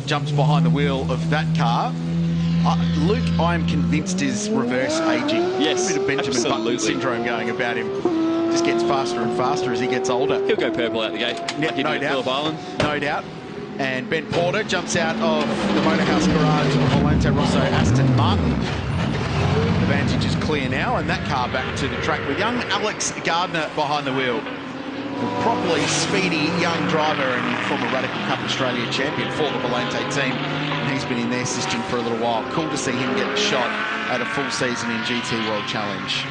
jumps behind the wheel of that car. Luke, I'm convinced, is reverse aging. Yes, a bit of Benjamin Button syndrome going about him. Just gets faster and faster as he gets older. He'll go purple out the gate. Yep, like no doubt. No doubt. And Ben Porter jumps out of the Motorhouse garage of Volante Rosso Aston Martin. The advantage is clear now, and that car back to the track with young Alex Gardner behind the wheel. A properly speedy young driver and former Radical Cup Australia champion for the Volante team. And he's been in their system for a little while. Cool to see him get a shot at a full season in GT World Challenge.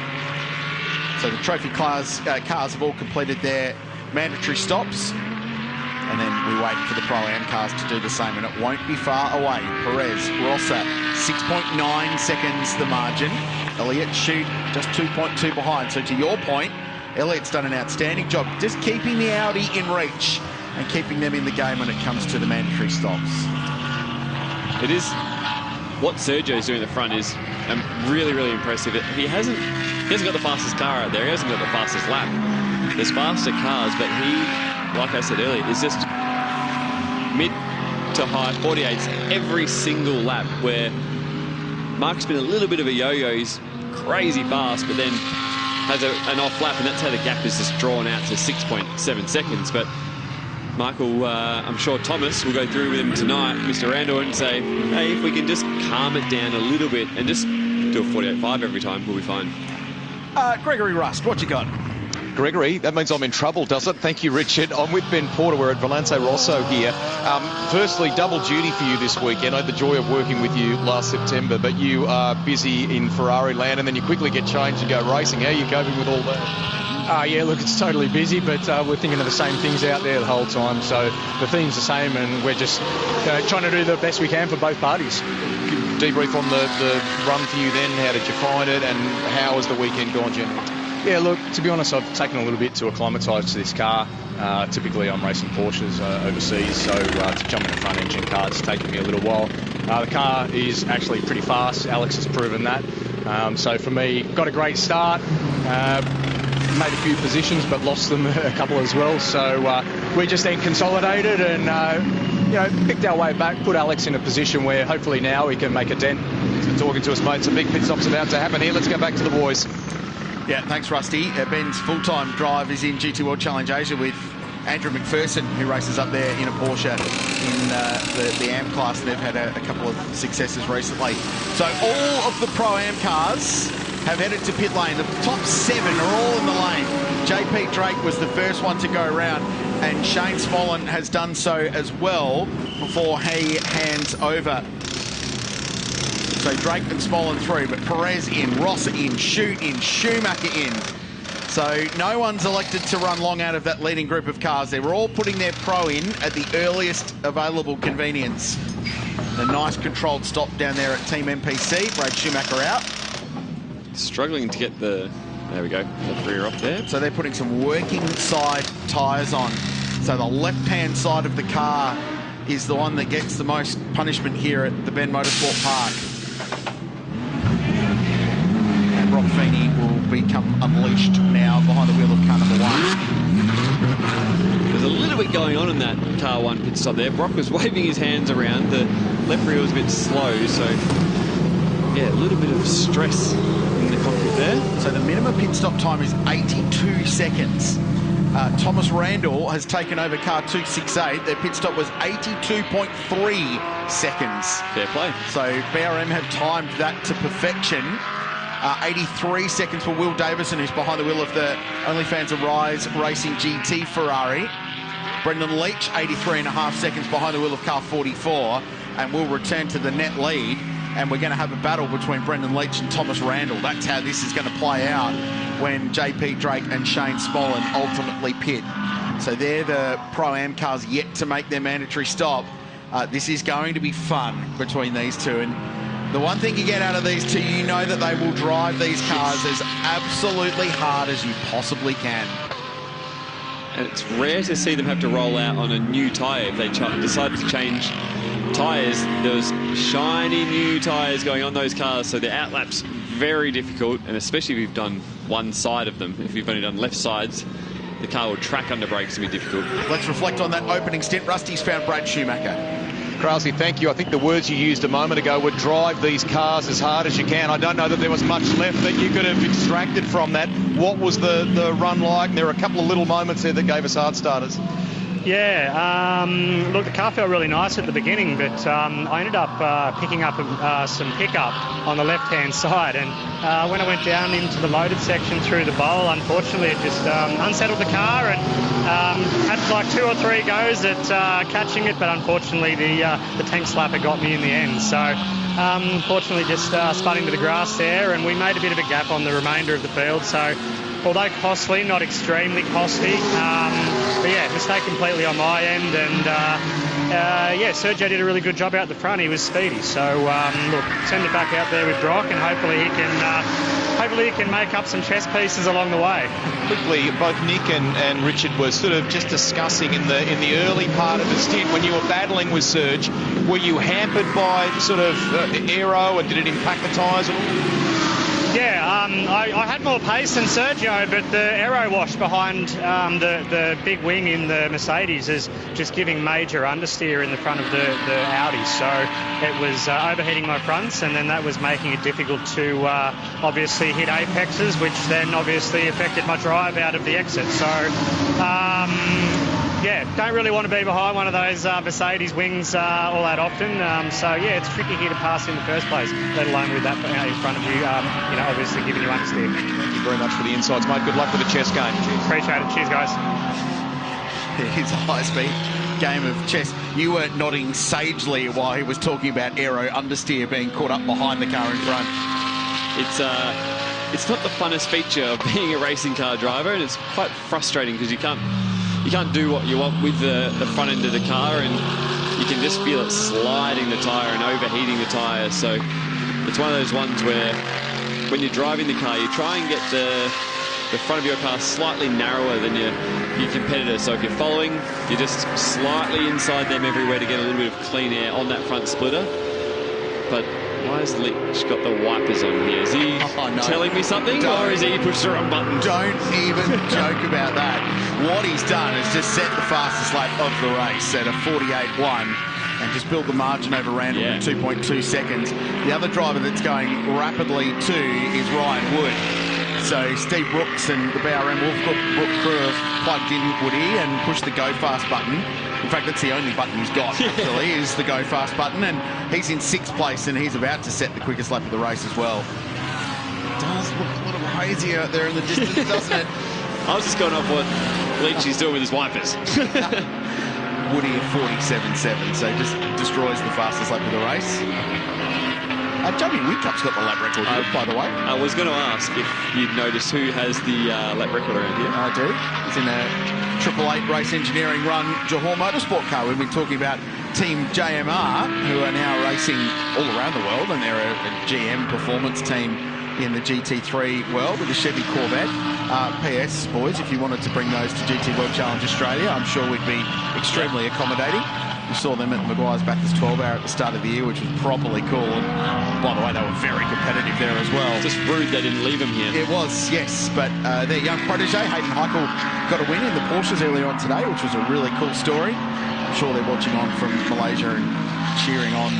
So the trophy cars have all completed their mandatory stops. And then we wait for the Pro-Am cars to do the same, and it won't be far away. Perez, Rosser, 6.9 seconds the margin. Elliott Chute just 2.2 behind. So to your point, Elliott's done an outstanding job just keeping the Audi in reach and keeping them in the game when it comes to the mandatory stops. It is what Sergio's doing at the front is really, really impressive. He hasn't got the fastest car out there. He hasn't got the fastest lap. There's faster cars, but he, like I said earlier, is just mid to high 48s every single lap, where Mark's been a little bit of a yo-yo. He's crazy fast, but then has an off lap, and that's how the gap is just drawn out to 6.7 seconds. But Michael, I'm sure Thomas will go through with him tonight, Mr. Randall, and say, hey, if we can just calm it down a little bit and just do a 48.5 every time, we'll be fine. Gregory Rust, what you got? Gregory, that means I'm in trouble, does it? Thank you, Richard. I'm with Ben Porter. We're at Volante Rosso here. Firstly, double duty for you this weekend. I had the joy of working with you last September, but you are busy in Ferrari land, and then you quickly get changed and go racing. How are you coping with all that? Yeah, look, it's totally busy, but we're thinking of the same things out there the whole time. So the theme's the same, and we're just trying to do the best we can for both parties. Debrief on the run for you then. How did you find it, and how has the weekend gone generally? Yeah, look, to be honest, I've taken a little bit to acclimatise to this car. Typically, I'm racing Porsches overseas, so to jump in a front-engine car, it's taken me a little while. The car is actually pretty fast. Alex has proven that. So for me, got a great start. Made a few positions, but lost them a couple as well. So we just then consolidated and picked our way back, put Alex in a position where hopefully now we can make a dent. Talking to us, mate. Some big pit stops about to happen here. Let's go back to the boys. Yeah, thanks, Rusty. Ben's full-time drive is in GT World Challenge Asia with Andrew McPherson, who races up there in a Porsche in the AM class. They've had a couple of successes recently. So all of the Pro-Am cars have headed to pit lane. The top 7 are all in the lane. JP Drake was the first one to go around, and Shane Smollen has done so as well before he hands over. So Drake and Smollen through, but Perez in, Rosser in, Chute in, Schumacher in. So no one's elected to run long out of that leading group of cars. They were all putting their pro in at the earliest available convenience. A nice controlled stop down there at Team MPC. Brad Schumacher out. Struggling to get there we go, the rear up there. So they're putting some working side tyres on. So the left-hand side of the car is the one that gets the most punishment here at the Ben Motorsport Park. And Rob Feeney will become unleashed now behind the wheel of car number 1. There's a little bit going on in that car 1 pit stop there. Brock was waving his hands around. The left rear was a bit slow, so yeah, a little bit of stress in the cockpit there. So the minimum pit stop time is 82 seconds. Thomas Randall has taken over car 268. Their pit stop was 82.3 seconds. Fair play. So BRM have timed that to perfection. 83 seconds for Will Davison, who's behind the wheel of the OnlyFans Arise Racing GT Ferrari. Brendan Leach, 83.5 seconds behind the wheel of car 44, and will return to the net lead. And we're going to have a battle between Brendan Leach and Thomas Randall. That's how this is going to play out when JP Drake and Shane Smollen ultimately pit. So they're the Pro-Am cars yet to make their mandatory stop. This is going to be fun between these two. And the one thing you get out of these two, you know that they will drive these cars as absolutely hard as you possibly can. And it's rare to see them have to roll out on a new tyre. If they decide to change tyres, there's shiny new tyres going on those cars, so the outlap's very difficult, and especially if you've done one side of them. If you've only done left sides, the car will track under brakes to be difficult. Let's reflect on that opening stint. Rusty's found Brad Schumacher. Krause, thank you. I think the words you used a moment ago were drive these cars as hard as you can. I don't know that there was much left that you could have extracted from that. What was the run like? There were a couple of little moments there that gave us hard starters. Yeah, look, the car felt really nice at the beginning, but I ended up picking up some pickup on the left-hand side, and when I went down into the loaded section through the bowl, unfortunately it just unsettled the car, and had like 2 or 3 goes at catching it, but unfortunately the tank slapper got me in the end. So unfortunately just spun into the grass there, and we made a bit of a gap on the remainder of the field. So although costly, not extremely costly, but yeah, mistake completely on my end, and yeah, Sergio did a really good job out the front. He was speedy, so look, send it back out there with Brock, and hopefully he can make up some chess pieces along the way. Quickly, both Nick and Richard were sort of just discussing in the early part of the stint when you were battling with Serge, were you hampered by sort of aero, and did it impact the tyres at all? Yeah, I had more pace than Sergio, but the aero wash behind the big wing in the Mercedes is just giving major understeer in the front of the Audi. So it was overheating my fronts, and then that was making it difficult to obviously hit apexes, which then obviously affected my drive out of the exit. So yeah, don't really want to be behind one of those Mercedes wings all that often. So yeah, it's tricky here to pass in the first place, let alone with that in front of you, you know, obviously giving you understeer. Thank you very much for the insights, mate. Good luck with the chess game. Appreciate it. Cheers, guys. It's a high-speed game of chess. You were nodding sagely while he was talking about aero understeer being caught up behind the car in front. It's not the funnest feature of being a racing car driver, and it's quite frustrating because you can't do what you want with the front end of the car, and you can just feel it sliding the tyre and overheating the tyre. So it's one of those ones where when you're driving the car, you try and get the front of your car slightly narrower than your competitor. So if you're following, you're just slightly inside them everywhere to get a little bit of clean air on that front splitter. But why has Leach got the wipers on here? Is he telling me something, or is he pushed the wrong button? Don't even joke about that. What he's done is just set the fastest lap of the race at a 48.1 and just build the margin over Randall in 2.2 seconds. The other driver that's going rapidly too is Ryan Wood. So Steve Brooks and the BRM Wolfbrook crew have plugged in Woody and pushed the go fast button. In fact, that's the only button he's got, actually, is the go fast button. And he's in 6th place, and he's about to set the quickest lap of the race as well. It does look a little hazy out there in the distance, doesn't it? I was just going off what Leach is doing with his wipers. Woody at 47.7, so just destroys the fastest lap of the race. Jamie Whitcup's got the lap record, by the way. I was going to ask if you'd noticed who has the lap record around here. I do. It's in a 888 race engineering run Johor Motorsport car. We've been talking about Team JMR, who are now racing all around the world, and they're a GM performance team in the GT3 world with the Chevy Corvette. PS, boys, if you wanted to bring those to GT World Challenge Australia, I'm sure we'd be extremely accommodating. We saw them at the Maguire's Bathurst 12 Hour at the start of the year, which was properly cool. And by the way, they were very competitive there as well. Just rude they didn't leave him here. It was, yes. But their young protege, Hayden Heichel, got a win in the Porsches earlier on today, which was a really cool story. I'm sure they're watching on from Malaysia and cheering on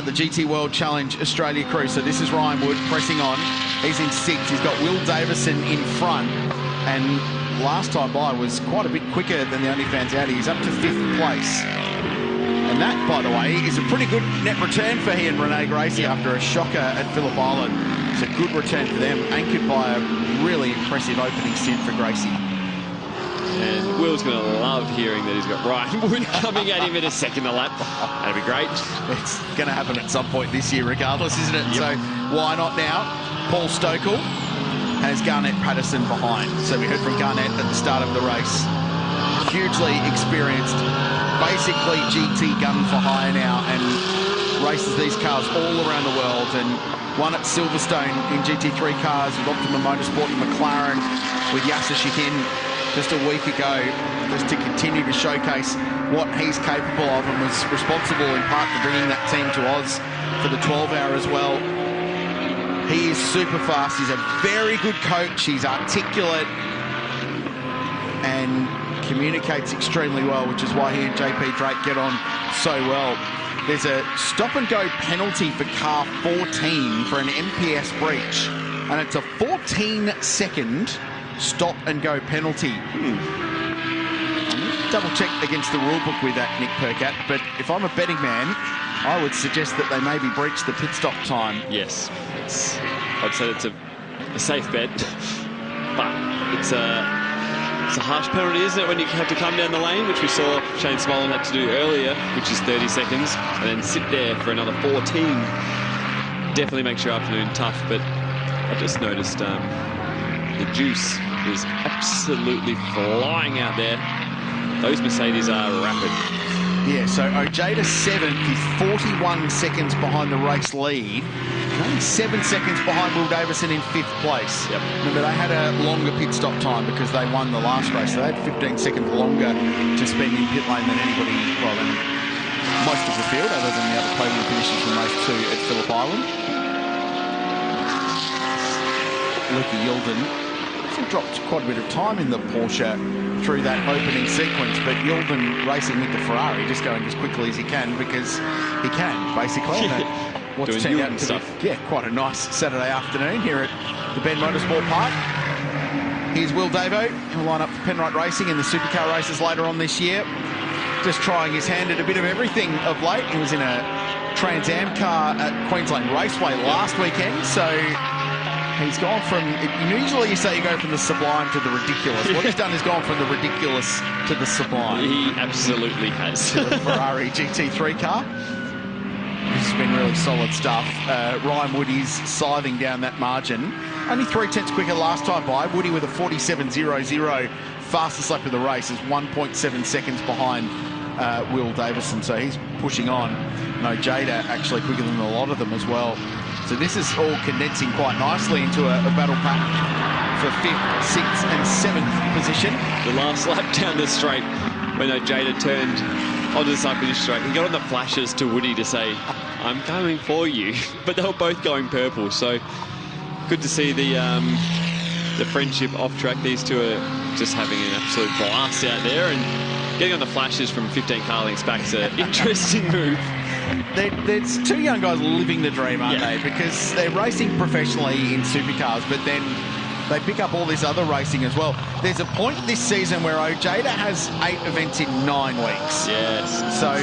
the GT World Challenge Australia crew. So this is Ryan Wood pressing on. He's in 6th. He's got Will Davison in front. And last time by was quite a bit quicker than the OnlyFans Audi. He's up to 5th place. And that, by the way, is a pretty good net return for he and Rene Gracie after a shocker at Phillip Island. It's a good return for them, anchored by a really impressive opening stint for Gracie. And Will's going to love hearing that he's got Ryan Wood coming at him at a second lap. That'd be great. It's going to happen at some point this year regardless, isn't it? Yep. So why not now? Paul Stokel has Garnett Patterson behind. So we heard from Garnett at the start of the race. hugely experienced, basically GT gun for hire now, and races these cars all around the world, and won at Silverstone in GT3 cars with Optimum Motorsport and McLaren with Yasser Shahin just a week ago, just to continue to showcase what he's capable of, and was responsible in part for bringing that team to Oz for the 12-hour as well. He is super fast. He's a very good coach. He's articulate and communicates extremely well, which is why he and JP Drake get on so well. There's a stop-and-go penalty for car 14 for an MPS breach, and it's a 14-second stop-and-go penalty. Double-check against the rule book with that, Nick Percat, but if I'm a betting man, I would suggest that they maybe breach the pit stop time. Yes, I'd say it's a safe bet, but it's a harsh penalty, isn't it, when you have to come down the lane, which we saw Shane Smolin had to do earlier, which is 30 seconds, and then sit there for another 14. Definitely makes your afternoon tough, but I just noticed the juice is absolutely flying out there. Those Mercedes are rapid. Yeah, so Ojeda 7th, he's 41 seconds behind the race lead. Only 7 seconds behind Will Davison in 5th place. Yep. Remember, they had a longer pit stop time because they won the last race. So they had 15 seconds longer to spend in pit lane than anybody, well, than most of the field, other than the other podium finishes from race 2 at Phillip Island. Lucky Yilden dropped quite a bit of time in the Porsche through that opening sequence, but Yilden racing with the Ferrari, just going as quickly as he can because he can, basically. What's turned out to be, quite a nice Saturday afternoon here at the Ben Motorsport Park. Here's Will Davo, who'll line up for Penrite Racing in the Supercar races later on this year. Just trying his hand at a bit of everything of late. He was in a Trans Am car at Queensland Raceway last weekend, so he's gone from, usually you say you go from the sublime to the ridiculous. What he's done is gone from the ridiculous to the sublime. He absolutely has. To the Ferrari GT3 car. This has been really solid stuff. Ryan Woody's scything down that margin. Only 3/10 quicker last time by. Woody with a 47.00. Fastest lap of the race is 1.7 seconds behind Will Davison. So he's pushing on. No, Jada actually quicker than a lot of them as well. So this is all condensing quite nicely into a battle pack for 5th, 6th and 7th position. The last lap down the straight when Jada turned onto the side finish straight, he got on the flashes to Woody to say, I'm coming for you. But they were both going purple, so good to see the friendship off track. These two are just having an absolute blast out there, and getting on the flashes from 15 car lengths back is an interesting move. There's two young guys living the dream, aren't they? Because they're racing professionally in supercars, but then they pick up all this other racing as well. There's a point this season where Ojeda has 8 events in 9 weeks. Yes. So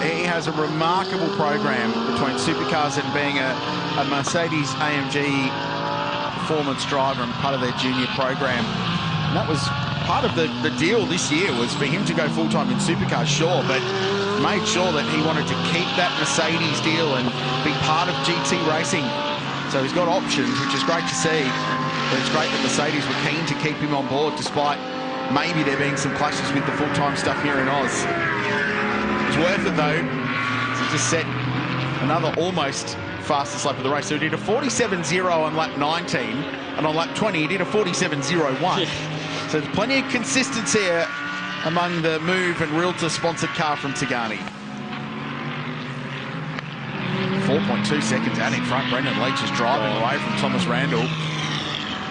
he has a remarkable program between supercars and being a Mercedes AMG performance driver and part of their junior program. And that was part of the deal this year, was for him to go full-time in supercars, sure, but made sure that he wanted to keep that Mercedes deal and be part of GT racing. So he's got options, which is great to see. But it's great that Mercedes were keen to keep him on board, despite maybe there being some clashes with the full-time stuff here in Oz. It's worth it, though. He just set another almost fastest lap of the race. So he did a 47.0 on lap 19, and on lap 20 he did a 47.01. Yeah. So there's plenty of consistency here among the Move and Realtor sponsored car from Tigani. 4.2 seconds out in front. Brendan Leach is driving away from Thomas Randall.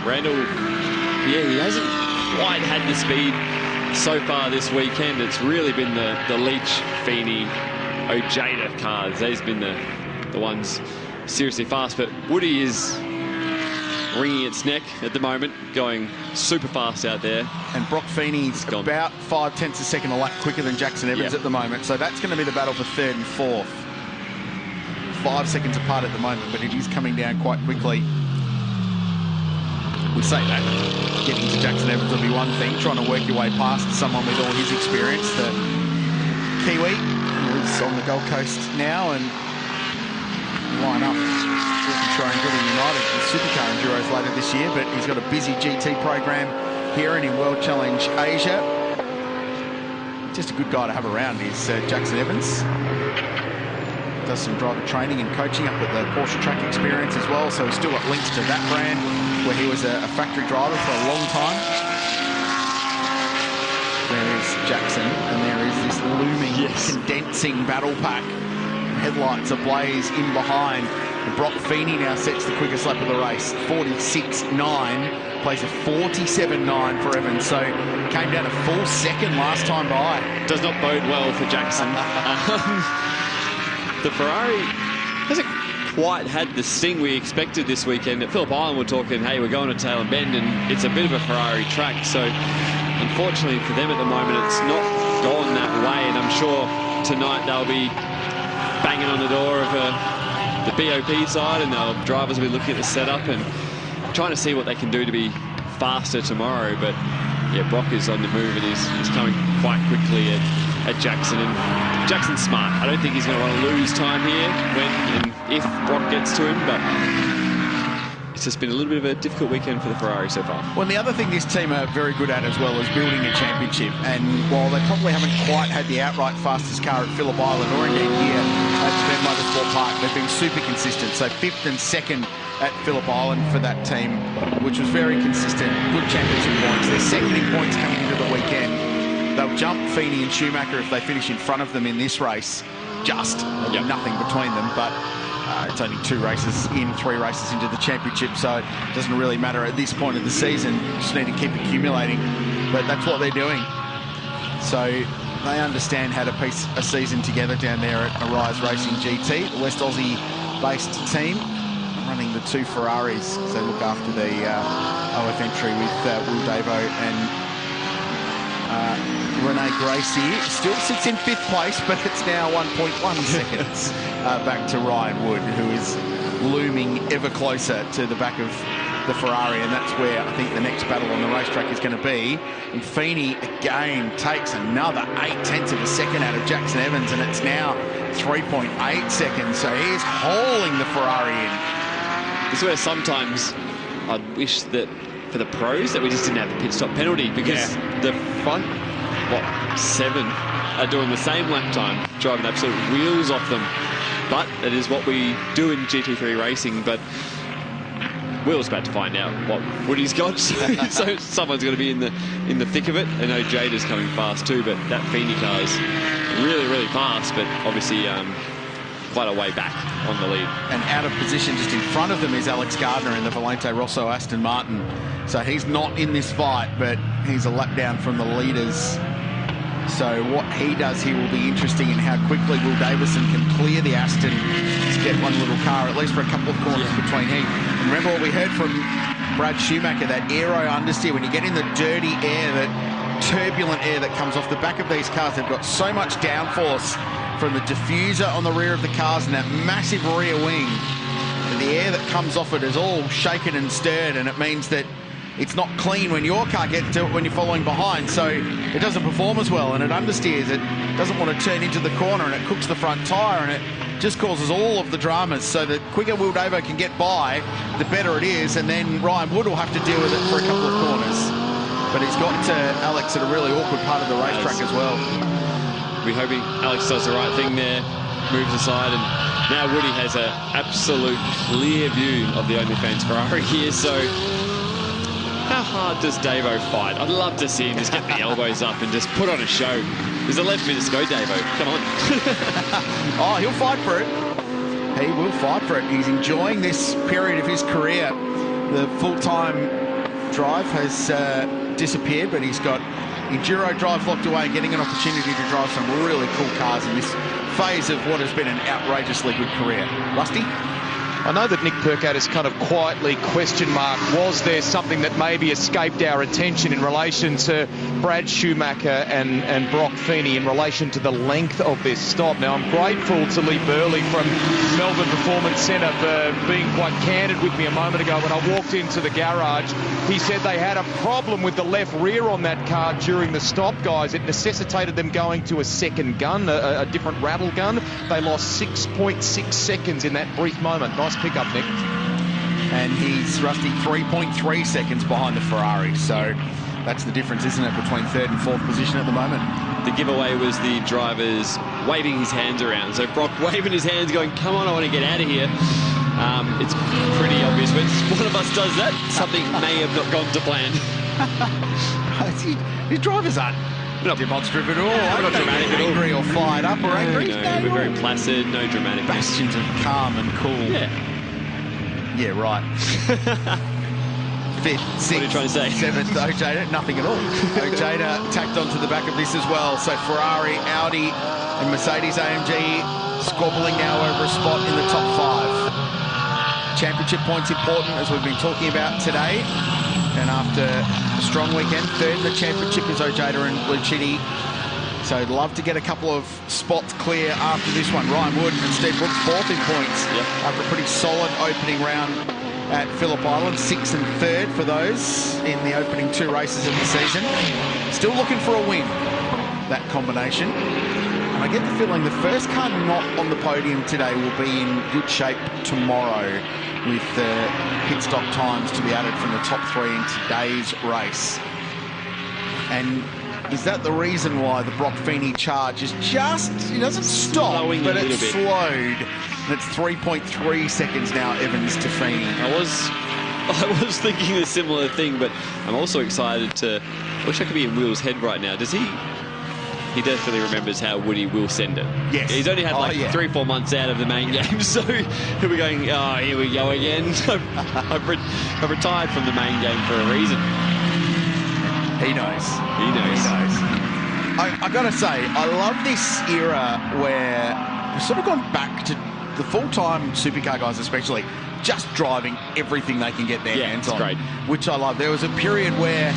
Randall, yeah, he hasn't quite had the speed so far this weekend. It's really been the Leach, Feeney, Ojeda cars. They've been the ones seriously fast, but Woody is wringing its neck at the moment, going super fast out there. And Brock Feeney's about 0.5 a second a lap quicker than Jackson Evans at the moment, so that's going to be the battle for 3rd and 4th. 5 seconds apart at the moment, but it is coming down quite quickly. We say that getting to Jackson Evans will be one thing, trying to work your way past someone with all his experience. The Kiwi is on the Gold Coast now and line up trying good in United with Supercar Enduros later this year, but he's got a busy GT program here and in World Challenge Asia. just a good guy to have around is Jackson Evans. Does some driver training and coaching up at the Porsche Track Experience as well, so he's still got links to that brand where he was a factory driver for a long time. There is Jackson, and there is this looming, condensing battle pack. Headlights ablaze in behind. And Brock Feeney now sets the quickest lap of the race, 46.9, plays a 47.9 for Evans, so came down a full second last time by. Does not bode well for Jackson. The Ferrari hasn't quite had the sting we expected this weekend. At Phillip Island, we're talking, hey, we're going to Tailem Bend, and it's a bit of a Ferrari track. So, unfortunately for them at the moment, it's not gone that way. And I'm sure tonight they'll be banging on the door of the BOP side, and the drivers will be looking at the setup and trying to see what they can do to be faster tomorrow. But yeah, Brock is on the move, and he's coming quite quickly at Jackson, and Jackson's smart. I don't think he's going to want to lose time here when and if Brock gets to him, but it's just been a little bit of a difficult weekend for the Ferrari so far. Well, the other thing this team are very good at as well is building a championship, and while they probably haven't quite had the outright fastest car at Phillip Island or indeed here at Japan Motorsport Park, they've been super consistent. So 5th and 2nd at Phillip Island for that team, which was very consistent, good championship points. They're second in points coming into the weekend. They'll jump Feeney and Schumacher if they finish in front of them in this race. Just nothing between them, but it's only 2 races in, 3 races into the championship, so it doesn't really matter at this point of the season. Just need to keep accumulating, but that's what they're doing. So they understand how to piece a season together down there at Arise Racing GT, the West Aussie-based team, running the 2 Ferraris as they look after the OF entry with Will Davo and Rene Gracie. Still sits in 5th place, but it's now 1.1 seconds back to Ryan Wood, who is looming ever closer to the back of the Ferrari, and that's where I think the next battle on the racetrack is going to be. And Feeney again takes another 0.8 of a second out of Jackson Evans, and it's now 3.8 seconds, so he is hauling the Ferrari in. This is where sometimes I wish that for the pros that we just didn't have the pit stop penalty, because the front 7 are doing the same lap time, driving absolute wheels off them. But it is what we do in GT3 racing. But Will's about to find out what Woody's got, so someone's going to be in the thick of it. I know Jade is coming fast too, but that Feeney car is really fast, but obviously quite a way back on the lead. And out of position just in front of them is Alex Gardner in the Valente Rosso Aston Martin. So he's not in this fight, but he's a lap down from the leaders. So what he does here will be interesting in how quickly Will Davison can clear the Aston to get one little car, at least for a couple of corners between him. And remember what we heard from Brad Schumacher, that aero understeer, when you get in the dirty air, that turbulent air that comes off the back of these cars, they've got so much downforce from the diffuser on the rear of the cars and that massive rear wing. And the air that comes off it is all shaken and stirred, and it means that it's not clean when your car gets to it when you're following behind, so it doesn't perform as well, and it understeers. It doesn't want to turn into the corner, and it cooks the front tyre, and it just causes all of the dramas. So the quicker Will Davo can get by, the better it is, and then Ryan Wood will have to deal with it for a couple of corners. But he's got Alex at a really awkward part of the racetrack as well. We're hoping Alex does the right thing there, moves aside, and now Woody has an absolute clear view of the OnlyFans Ferrari here, so how hard does Davo fight? I'd love to see him just get the elbows up and just put on a show. There's 11 minutes to go, Davo. Come on. Oh, he'll fight for it. He will fight for it. He's enjoying this period of his career. The full-time drive has disappeared, but he's got enduro drive locked away, getting an opportunity to drive some really cool cars in this phase of what has been an outrageously good career. Rusty? I know that Nick Percat has kind of quietly question marked, was there something that maybe escaped our attention in relation to Brad Schumacher and Brock Feeney in relation to the length of this stop. Now, I'm grateful to Lee Burley from Melbourne Performance Centre for being quite candid with me a moment ago when I walked into the garage. He said they had a problem with the left rear on that car during the stop, guys. It necessitated them going to a second gun, a different rattle gun. They lost 6.6 seconds in that brief moment. Nice pick up, Nick. And he's, Rusty, 3.3 seconds behind the Ferrari. So that's the difference, isn't it, between 3rd and 4th position at the moment. the giveaway was the drivers waving his hands around. So Brock waving his hands, going, "Come on, I want to get out of here." It's pretty obvious when one of us does that, something may have not gone to plan. His drivers aren't demonstrative at all. We're not dramatic at all. Angry or fired up or angry. No, we're very placid, no dramatic. Bastions of calm and cool. Yeah. Yeah, right. 5th, 6th, what are you trying to say? 7th, Ojeda, nothing at all. Ojeda tacked onto the back of this as well. So Ferrari, Audi and Mercedes-AMG squabbling now over a spot in the top 5. Championship points important, as we've been talking about today. And after a strong weekend, 3rd in the championship is Ojeda and Lucchini. So I'd love to get a couple of spots clear after this one. Ryan Wood and Steve Brooks 4th in points after a pretty solid opening round at Phillip Island. 6th and 3rd for those in the opening 2 races of the season. Still looking for a win, that combination. And I get the feeling the first car not on the podium today will be in good shape tomorrow, with the pit stop times to be added from the top 3 in today's race. And is that the reason why the Brock Feeney charge is just, it doesn't stop, but it's slowed. And it's 3.3 seconds now, Evans to Feeney. I was thinking a similar thing, but I'm also excited to... I wish I could be in Will's head right now. Does he... He definitely remembers how Woody will send it. Yes. He's only had 3-4 months out of the main game, so he'll be going, oh, here we go again. I've retired from the main game for a reason. He knows. He knows. I got to say, I love this era where we've sort of gone back to the full-time supercar guys especially, just driving everything they can get their hands on. Great. Which I love. There was a period where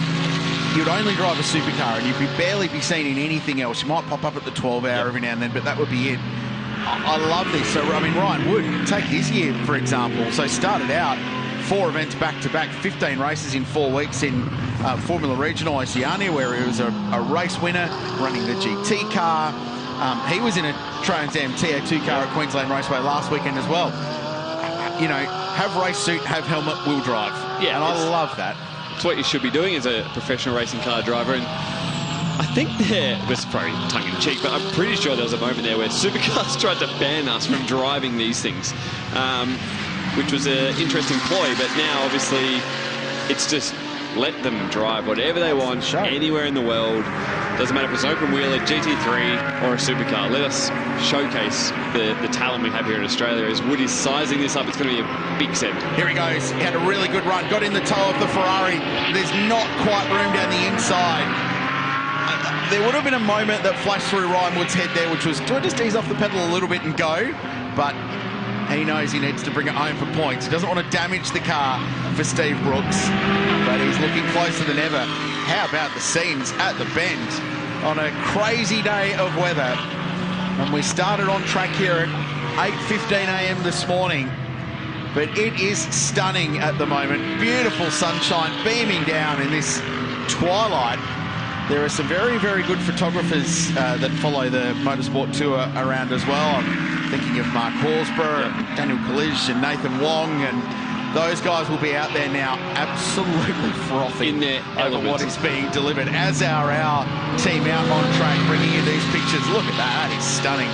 you'd only drive a supercar and you'd barely be seen in anything else. You might pop up at the 12-hour every now and then, but that would be it. I love this. So, I mean, Ryan Wood, take this year, for example. So started out 4 events back-to-back, 15 races in 4 weeks in Formula Regional Oceania, where he was a race winner, running the GT car. He was in a Trans Am TA2 car at Queensland Raceway last weekend as well. You know, have race suit, have helmet, will drive. Yeah, and I love that. It's what you should be doing as a professional racing car driver. And I think there was probably tongue-in-cheek, but I'm pretty sure there was a moment there where Supercars tried to ban us from driving these things, which was an interesting ploy. But now, obviously, it's just let them drive whatever they want, anywhere in the world. Doesn't matter if it's an open wheel, a GT3 or a supercar. Let us showcase the talent we have here in Australia. As Woody's sizing this up, it's going to be a big set. Here he goes. He had a really good run. Got in the toe of the Ferrari. There's not quite room down the inside. There would have been a moment that flashed through Ryan Wood's head there, which was, do I just ease off the pedal a little bit and go? But he knows he needs to bring it home for points. He doesn't want to damage the car for Steve Brooks, but he's looking closer than ever. How about the scenes at the Bend on a crazy day of weather? And we started on track here at 8:15 a.m. this morning, but it is stunning at the moment. Beautiful sunshine beaming down in this twilight. There are some very, very good photographers that follow the Motorsport Tour around as well. I'm thinking of Mark Horsburgh, and Daniel Kalish and Nathan Wong, and those guys will be out there now absolutely frothing over what is being delivered, as are our team out on track bringing you these pictures. Look at that. That is stunning.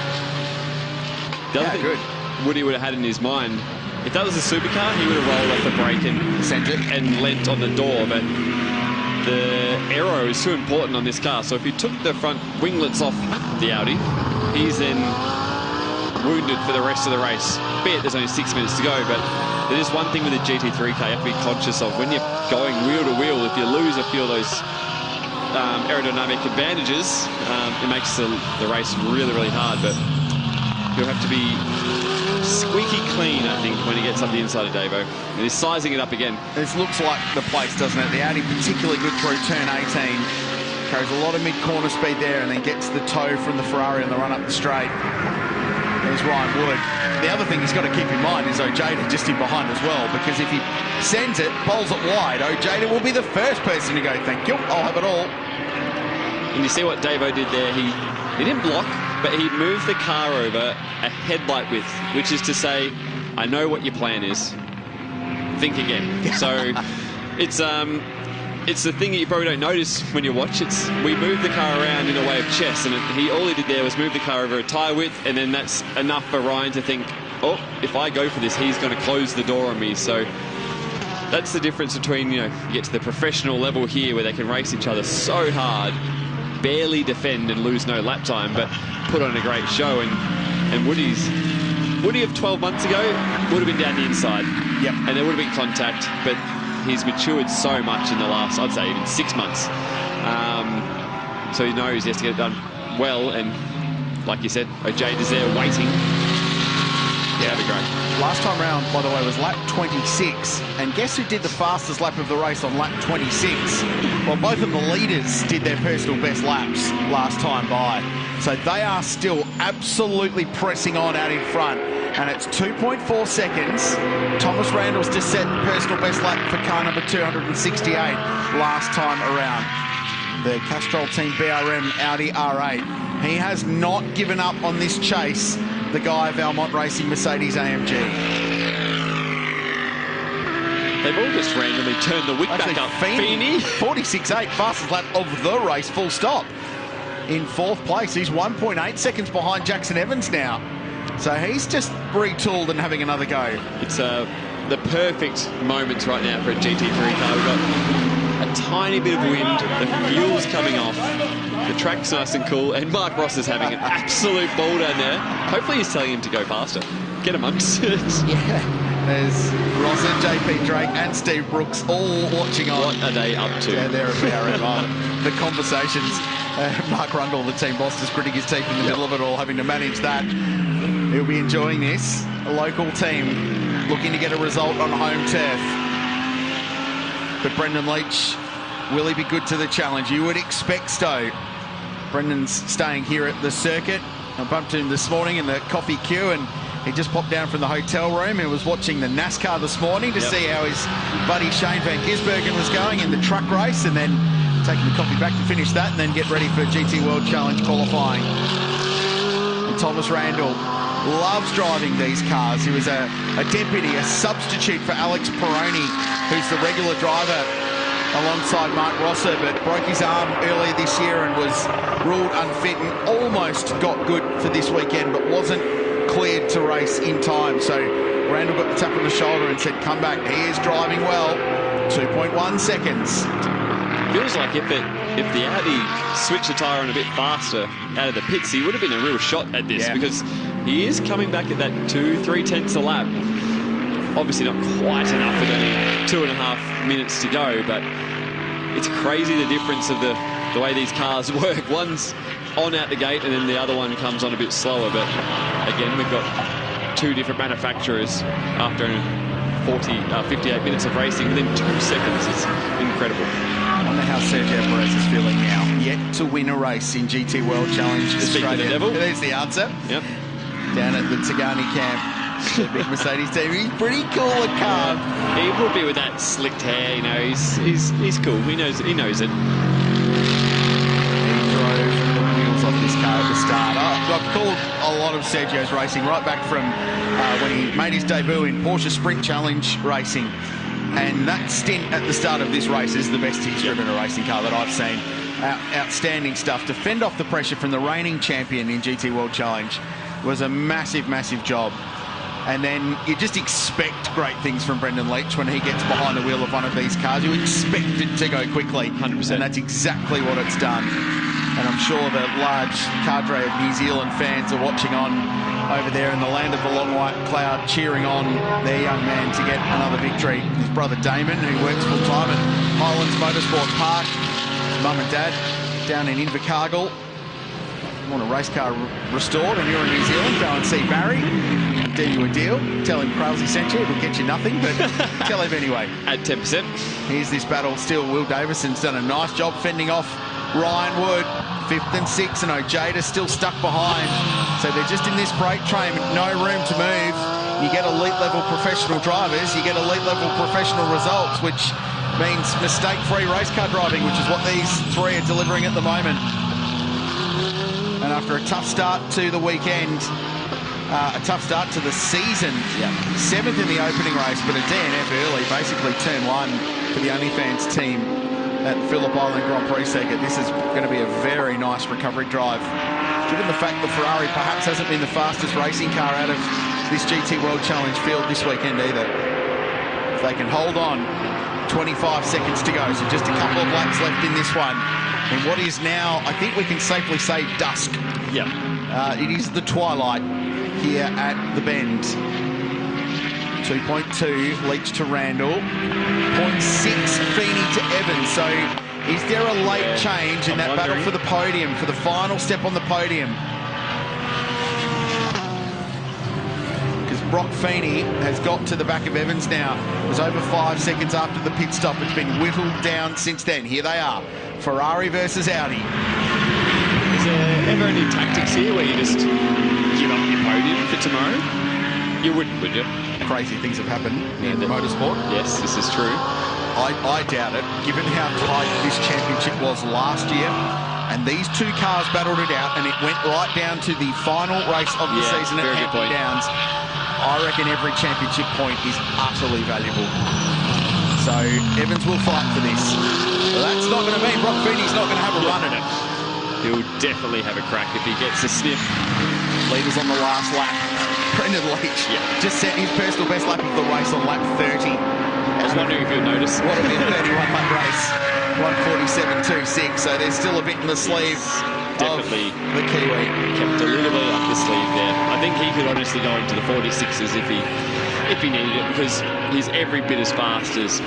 The other thing Woody would have had in his mind, if that was a supercar, he would have rolled off the brake and sent it and leant on the door, but the aero is too important on this car. So if he took the front winglets off the Audi, he's then wounded for the rest of the race. Be it there's only 6 minutes to go, but there is one thing with the GT3 car you have to be conscious of. When you're going wheel to wheel, if you lose a few of those aerodynamic advantages, it makes the race really, really hard. But you'll have to be squeaky clean, I think, when he gets up the inside of Davo. And he's sizing it up again. This looks like the place, doesn't it? The Audi particularly good through turn 18. Carries a lot of mid-corner speed there and then gets the toe from the Ferrari on the run up the straight. There's Ryan Wood. The other thing he's got to keep in mind is Ojeda just in behind as well, because if he sends it, bowls it wide, Ojeda will be the first person to go, thank you, I'll have it all. And you see what Davo did there? He didn't block, but he moved the car over a headlight width, which is to say, I know what your plan is. Think again. So it's it's the thing that you probably don't notice when you watch. We moved the car around in a way of chess, and all he did there was move the car over a tyre width, and then that's enough for Ryan to think, oh, if I go for this, he's going to close the door on me. So that's the difference between, you get to the professional level here where they can race each other so hard, barely defend and lose no lap time, but put on a great show. And Woody of 12 months ago would have been down the inside. Yep. And there would have been contact, but he's matured so much in the last, I'd say, even 6 months. So he knows he has to get it done well, and like you said, Ojade is there waiting. Yeah, that'd be great. Last time round, by the way, was lap 26. And guess who did the fastest lap of the race on lap 26? Well, both of the leaders did their personal best laps last time by. So they are still absolutely pressing on out in front. And it's 2.4 seconds. Thomas Randall's just set personal best lap for car number 268 last time around. The Castrol Team BRM Audi R8. He has not given up on this chase. The guy Valmont Racing Mercedes AMG. They've all just randomly turned the wick back up. Feeney, 46.8, fastest lap of the race, full stop. In 4th place, he's 1.8 seconds behind Jackson Evans now. So he's just retooled and having another go. It's the perfect moments right now for a GT3 car. We've got a tiny bit of wind, the fuel's coming off, the track's nice and cool, and Mark Ross is having an absolute ball down there. Hopefully he's telling him to go faster. Get amongst it. Yeah. There's Ross and JP Drake and Steve Brooks all watching on. What are they up to? Yeah, they're a BRM. The conversations. Mark Rundle, the team boss, is gritting his teeth in the middle of it all, having to manage that. He'll be enjoying this. A local team looking to get a result on home turf. But Brendan Leach, will he be good to the challenge? You would expect so. Brendan's staying here at the circuit. I bumped him this morning in the coffee queue, and he just popped down from the hotel room. He was watching the NASCAR this morning to see how his buddy Shane Van Gisbergen was going in the truck race, and then taking the coffee back to finish that, and then get ready for GT World Challenge qualifying. And Thomas Randall loves driving these cars. He was a deputy, a substitute for Alex Peroni, who's the regular driver alongside Mark Rosser, but broke his arm earlier this year and was ruled unfit and almost got good for this weekend, but wasn't cleared to race in time. So Randall got the tap on the shoulder and said, come back. He is driving well. 2.1 seconds. Feels like if the Audi switched the tyre on a bit faster out of the pits, he would have been a real shot at this, because he is coming back at that 2-3 tenths a lap. Obviously not quite enough with only 2.5 minutes to go, but it's crazy the difference of the way these cars work. One's on out the gate and then the other one comes on a bit slower, but again, we've got 2 different manufacturers after 58 minutes of racing within 2 seconds. It's incredible. I wonder how Sergio Perez is feeling now. Yet to win a race in GT World Challenge Australia. The devil. There's the answer. Yep. Down at the Tagani camp. The big Mercedes team. He's pretty cool at car. He would be with that slicked hair, you know. He's cool. He knows it. He drove the wheels off this car at the start. I've called a lot of Sergio's racing right back from when he made his debut in Porsche Sprint Challenge racing. And that stint at the start of this race is the best he's driven a racing car that I've seen. Outstanding stuff. To fend off the pressure from the reigning champion in GT World Challenge was a massive, massive job. And then you just expect great things from Brendan Leach when he gets behind the wheel of one of these cars. You expect it to go quickly. 100%. And that's exactly what it's done. And I'm sure the large cadre of New Zealand fans are watching on over there in the land of the long white cloud, cheering on their young man to get another victory. His brother Damon, who works full-time at Highlands Motorsport Park. His mum and dad down in Invercargill. You want a race car restored and you're in New Zealand, go and see Barry. Do you a deal. Tell him Kralsey sent you. It'll get you nothing, but tell him anyway. At 10%. Here's this battle still. Will Davison's done a nice job fending off Ryan Wood. 5th and 6th, and Ojeda still stuck behind. So they're just in this break train with no room to move. You get elite-level professional drivers, you get elite-level professional results, which means mistake-free race car driving, which is what these 3 are delivering at the moment. And after a tough start to the weekend, a tough start to the season, 7th in the opening race, but a DNF early, basically turn 1 for the OnlyFans team. at Phillip Island Grand Prix circuit. This is going to be a very nice recovery drive, given the fact that Ferrari perhaps hasn't been the fastest racing car out of this GT World Challenge field this weekend either. If they can hold on, 25 seconds to go, so just a couple of laps left in this one. In what is now, I think we can safely say, dusk. Yeah. It is the twilight here at the Bend. 2.2 Leach to Randall, 0.6 Feeney to Evans. So is there a late change in that battle for the podium, for the final step on the podium? Because Brock Feeney has got to the back of Evans now. It was over 5 seconds after the pit stop. It's been whittled down since then. Here they are, Ferrari versus Audi. Is there ever any tactics here where you just give up your podium for tomorrow? You wouldn't, would you? Crazy things have happened in motorsport. Yes, this is true. I doubt it, given how tight this championship was last year. And these two cars battled it out, and it went right down to the final race of the season at Hampton Downs. I reckon every championship point is utterly valuable. So Evans will fight for this. Well, that's not going to mean Brock Feeney's not going to have a run at it. He'll definitely have a crack if he gets a sniff. Leaders on the last lap. Brendan Leach just set his personal best lap of the race on lap 30. I was wondering if you'll notice. What will be a 31-lap race. 1:47.26, so there's still a bit in the sleeve. Definitely the Kiwi. Kept a little bit up the sleeve there. I think he could honestly go into the 46s if he needed it, because he's every bit as fast as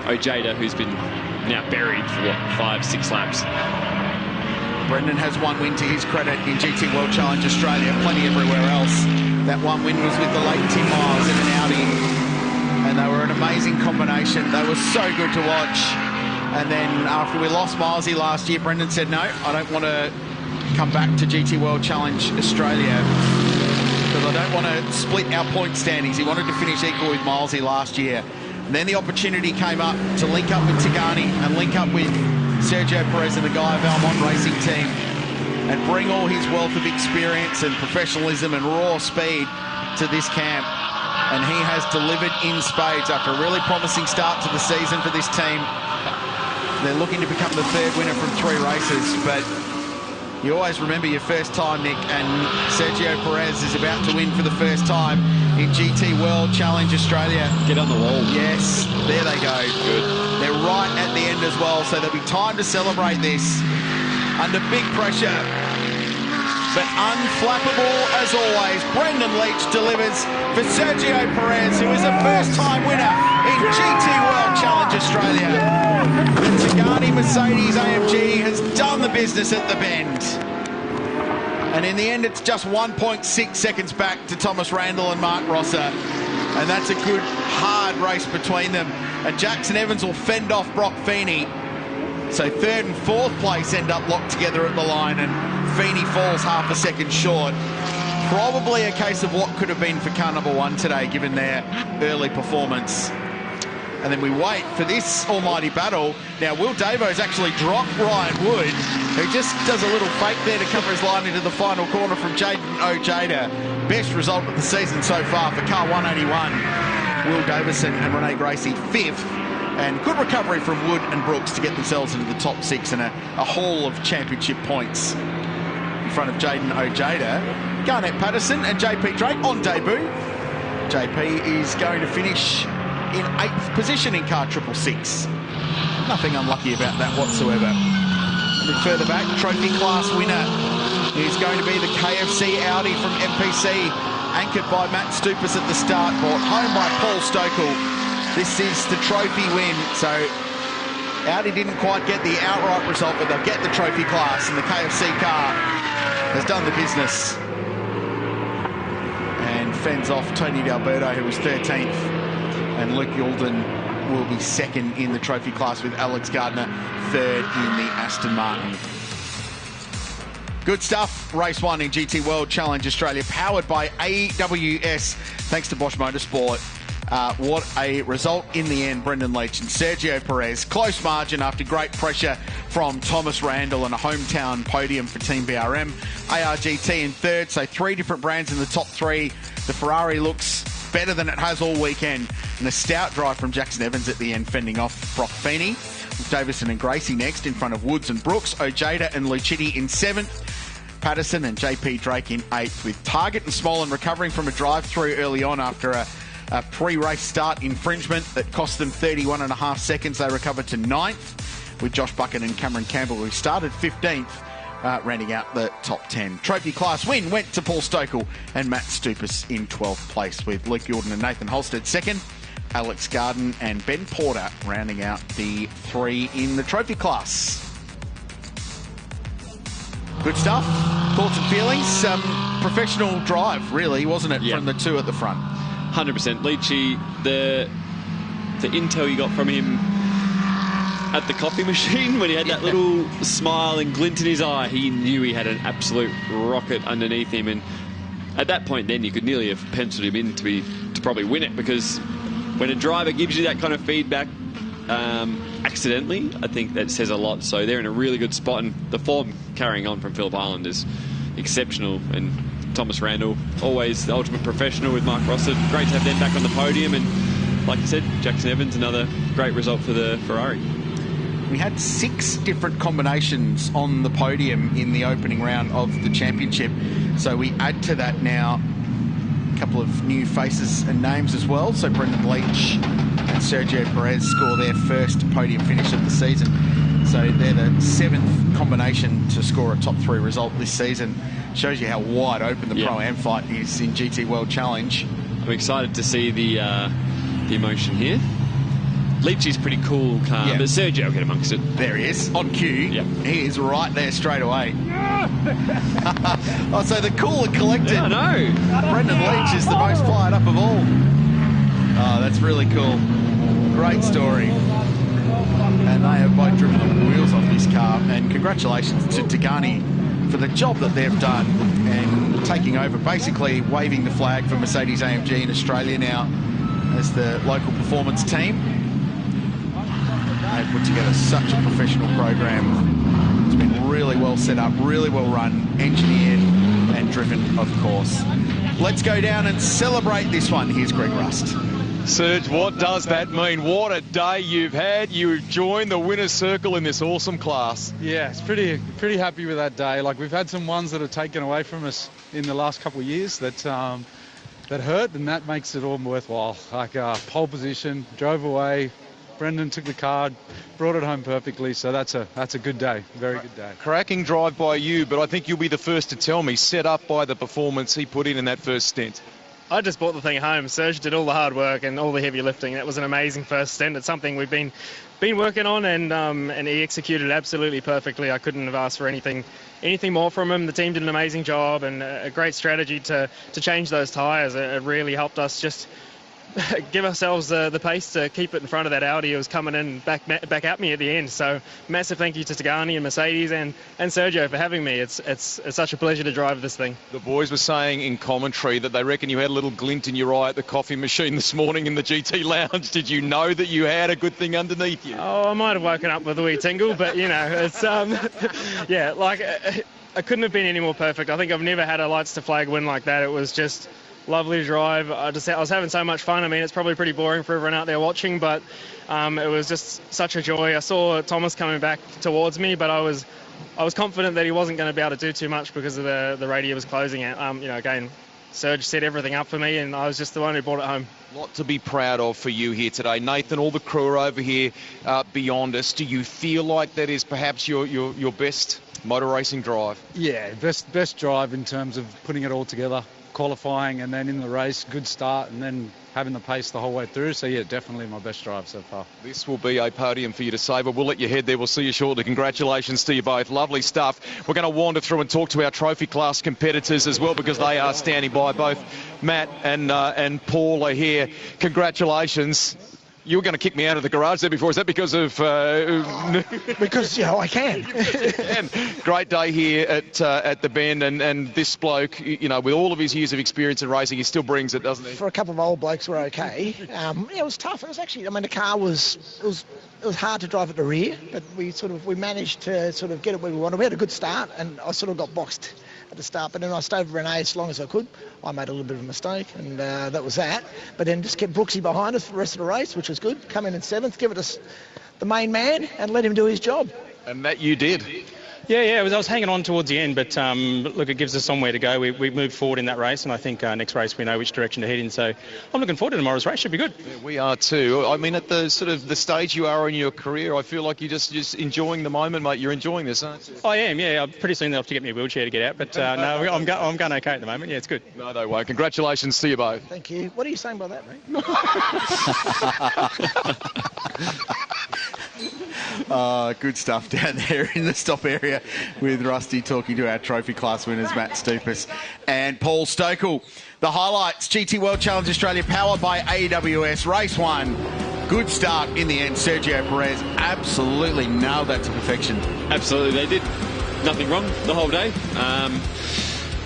Ojeda, who's been now buried for, 5-6 laps. Brendan has one win to his credit in GT World Challenge Australia, plenty everywhere else. That one win was with the late Tim Miles in an Audi, and they were an amazing combination. They were so good to watch. And then after we lost Milesy last year, Brendan said, no, I don't want to come back to GT World Challenge Australia because I don't want to split our point standings. He wanted to finish equal with Milesy last year. And then the opportunity came up to link up with Tigani and link up with Sergio Perez and the Guy Valmont Racing team and bring all his wealth of experience and professionalism and raw speed to this camp. And he has delivered in spades after a really promising start to the season for this team. They're looking to become the third winner from 3 races, but you always remember your first time, Nick, and Sergio Perez is about to win for the first time in GT World Challenge Australia. Get on the wall. Yes, there they go. Good. They're right at the end as well, so there'll be time to celebrate this under big pressure. But unflappable as always, Brendan Leach delivers for Sergio Perez, who is a first-time winner in GT World Challenge Australia. The Tigani Mercedes AMG has done the business at the Bend. And in the end, it's just 1.6 seconds back to Thomas Randall and Mark Rosser. And that's a good, hard race between them. And Jackson Evans will fend off Brock Feeney. So 3rd and 4th place end up locked together at the line, and Feeney falls half a second short. Probably a case of what could have been for car number 1 today, given their early performance. And then we wait for this almighty battle. Now, Will Davo's actually dropped Ryan Wood, who just does a little fake there to cover his line into the final corner from Jaden Ojeda. Best result of the season so far for car 181. Will Davison and Renee Gracie 5th. And good recovery from Wood and Brooks to get themselves into the top 6 and a haul of championship points. In front of Jaden Ojeda, Garnett Patterson and JP Drake on debut. JP is going to finish in 8th position in car 666. Nothing unlucky about that whatsoever. A bit further back, trophy class winner is going to be the KFC Audi from MPC, anchored by Matt Stupas at the start, brought home by Paul Stokel. This is the trophy win, so Audi didn't quite get the outright result, but they'll get the trophy class, and the KFC car has done the business. And fends off Tony D'Alberto, who was 13th, and Luke Youlden will be 2nd in the trophy class with Alex Gardner 3rd in the Aston Martin. Good stuff. Race 1 in GT World Challenge Australia, powered by AWS, thanks to Bosch Motorsport. What a result in the end, Brendan Leach and Sergio Perez. Close margin after great pressure from Thomas Randall and a hometown podium for Team BRM. ARGT in 3rd, so 3 different brands in the top 3. The Ferrari looks better than it has all weekend. And a stout drive from Jackson Evans at the end, fending off Brock Feeney. with Davison and Gracie next in front of Woods and Brooks, Ojeda and Lucchetti in 7th. Patterson and JP Drake in 8th, with Target and Smolin recovering from a drive-through early on after a pre-race start infringement that cost them 31.5 seconds. They recovered to 9th, with Josh Bucket and Cameron Campbell, who started 15th, rounding out the top 10. Trophy class win went to Paul Stokel and Matt Stupas in 12th place, with Luke Jordan and Nathan Holstead second, Alex Garden and Ben Porter rounding out the 3 in the trophy class. Good stuff. Thoughts and feelings? Professional drive, really, wasn't it, from the 2 at the front? 100%. Leachy, the intel you got from him at the coffee machine when he had that little smile and glint in his eye, he knew he had an absolute rocket underneath him. And at that point then, you could nearly have penciled him in to probably win it, because when a driver gives you that kind of feedback accidentally, I think that says a lot. So they're in a really good spot, and the form carrying on from Phillip Island is exceptional. And Thomas Randall, always the ultimate professional with Mark Rossett. Great to have them back on the podium, and like you said, Jackson Evans, another great result for the Ferrari. We had 6 different combinations on the podium in the opening round of the championship, so we add to that now a couple of new faces and names as well. So Brendan Leach and Sergio Perez score their first podium finish of the season. So they're the 7th combination to score a top 3 result this season. Shows you how wide open the Pro-Am fight is in GT World Challenge. I'm excited to see the emotion here. Leachy's pretty cool, calm, but Sergio will get amongst it. There he is, on cue. Yep. He is right there straight away. Oh, so the cool and collected. Yeah, I know. Brendan Leach is the most fired up of all. Oh, that's really cool. Great story. And they have both driven the wheels off this car. And congratulations to Tigani for the job that they've done and taking over, basically waving the flag for Mercedes-AMG in Australia now as the local performance team. They've put together such a professional program. It's been really well set up, really well run, engineered and driven, of course. Let's go down and celebrate this one. Here's Greg Rust. Serge, what does that mean? What a day you've had. You've joined the winner's circle in this awesome class. Yeah, it's pretty happy with that day. Like, we've had some ones that have taken away from us in the last couple of years that hurt, and that makes it all worthwhile. Like, pole position, drove away. Brendan took the card, brought it home perfectly, so that's a good day, very good day. Cracking drive by you, but I think you'll be the first to tell me, set up by the performance he put in that first stint. I just brought the thing home. Serge did all the hard work and all the heavy lifting. That was an amazing first stint. It's something we've been working on, and he executed absolutely perfectly. I couldn't have asked for anything more from him. The team did an amazing job, and a great strategy to change those tyres. It really helped us just give ourselves the pace to keep it in front of that Audi. It was coming in back at me at the end. So massive thank you to Tigani and Mercedes and Sergio for having me. It's such a pleasure to drive this thing. The boys were saying in commentary that they reckon you had a little glint in your eye at the coffee machine this morning in the GT lounge. Did you know that you had a good thing underneath you? Oh, I might have woken up with a wee tingle, but you know, it's yeah, like I couldn't have been any more perfect. I think I've never had a lights to flag win like that. It was just lovely to drive. I was having so much fun. I mean, it's probably pretty boring for everyone out there watching, but it was just such a joy. I saw Thomas coming back towards me, but I was confident that he wasn't going to be able to do too much because of the radio was closing it. You know, again, Serge set everything up for me, and I was just the one who brought it home. A lot to be proud of for you here today. Nathan, all the crew are over here beyond us. Do you feel like that is perhaps your best motor racing drive? Yeah, best drive in terms of putting it all together. Qualifying and then in the race, good start, and then having the pace the whole way through. So yeah, definitely my best drive so far. This will be a podium for you to savour. We'll let you head there. We'll see you shortly. Congratulations to you both. Lovely stuff. We're going to wander through and talk to our trophy class competitors as well, because they are standing by. Both Matt and Paul are here. Congratulations. You were going to kick me out of the garage there before. Is that because of... Because, you know, I can. Great day here at the Bend, and this bloke, you know, with all of his years of experience in racing, he still brings it, doesn't he? For a couple of old blokes, we're okay. It was tough. It was actually, I mean, the car was hard to drive at the rear, but we managed to sort of get it where we wanted. We had a good start, and I sort of got boxed at the start, but then I stayed with Renee as long as I could. I made a little bit of a mistake, and that was that. But then just kept Brooksy behind us for the rest of the race, which was good. Come in 7th, give it us the main man, and let him do his job. And that you did. Yeah, I was hanging on towards the end, but look, it gives us somewhere to go. We moved forward in that race, and I think next race we know which direction to head in. So I'm looking forward to tomorrow's race. Should be good. Yeah, we are too. I mean, at the sort of the stage you are in your career, I feel like you're just enjoying the moment, mate. You're enjoying this, aren't you? I am. Yeah, pretty soon they'll have to get me a wheelchair to get out, but no, I'm going okay at the moment. Yeah, it's good. No, they won't. Congratulations to you both. Thank you. What are you saying by that, mate? Good stuff down there in the stop area with Rusty talking to our trophy class winners, Matt Stupas and Paul Stokel. The highlights, GT World Challenge Australia powered by AWS. Race 1, good start in the end. Sergio Perez absolutely nailed that to perfection. Absolutely, they did nothing wrong the whole day.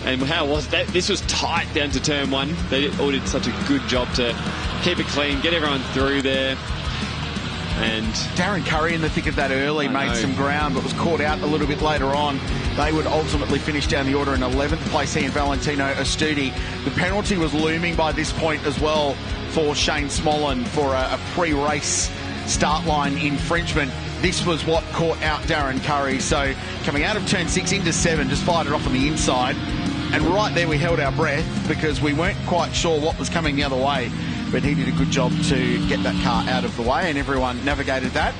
And how was that? This was tight down to turn 1. They all did such a good job to keep it clean, get everyone through there. And Darren Curry in the thick of that early made some ground, but was caught out a little bit later on. They would ultimately finish down the order in 11th place, he and Valentino Astudi. The penalty was looming by this point as well for Shane Smollen for a pre-race start line infringement. This was what caught out Darren Curry. So coming out of turn 6 into 7, just fired it off on the inside. And right there we held our breath because we weren't quite sure what was coming the other way. But he did a good job to get that car out of the way, and everyone navigated that.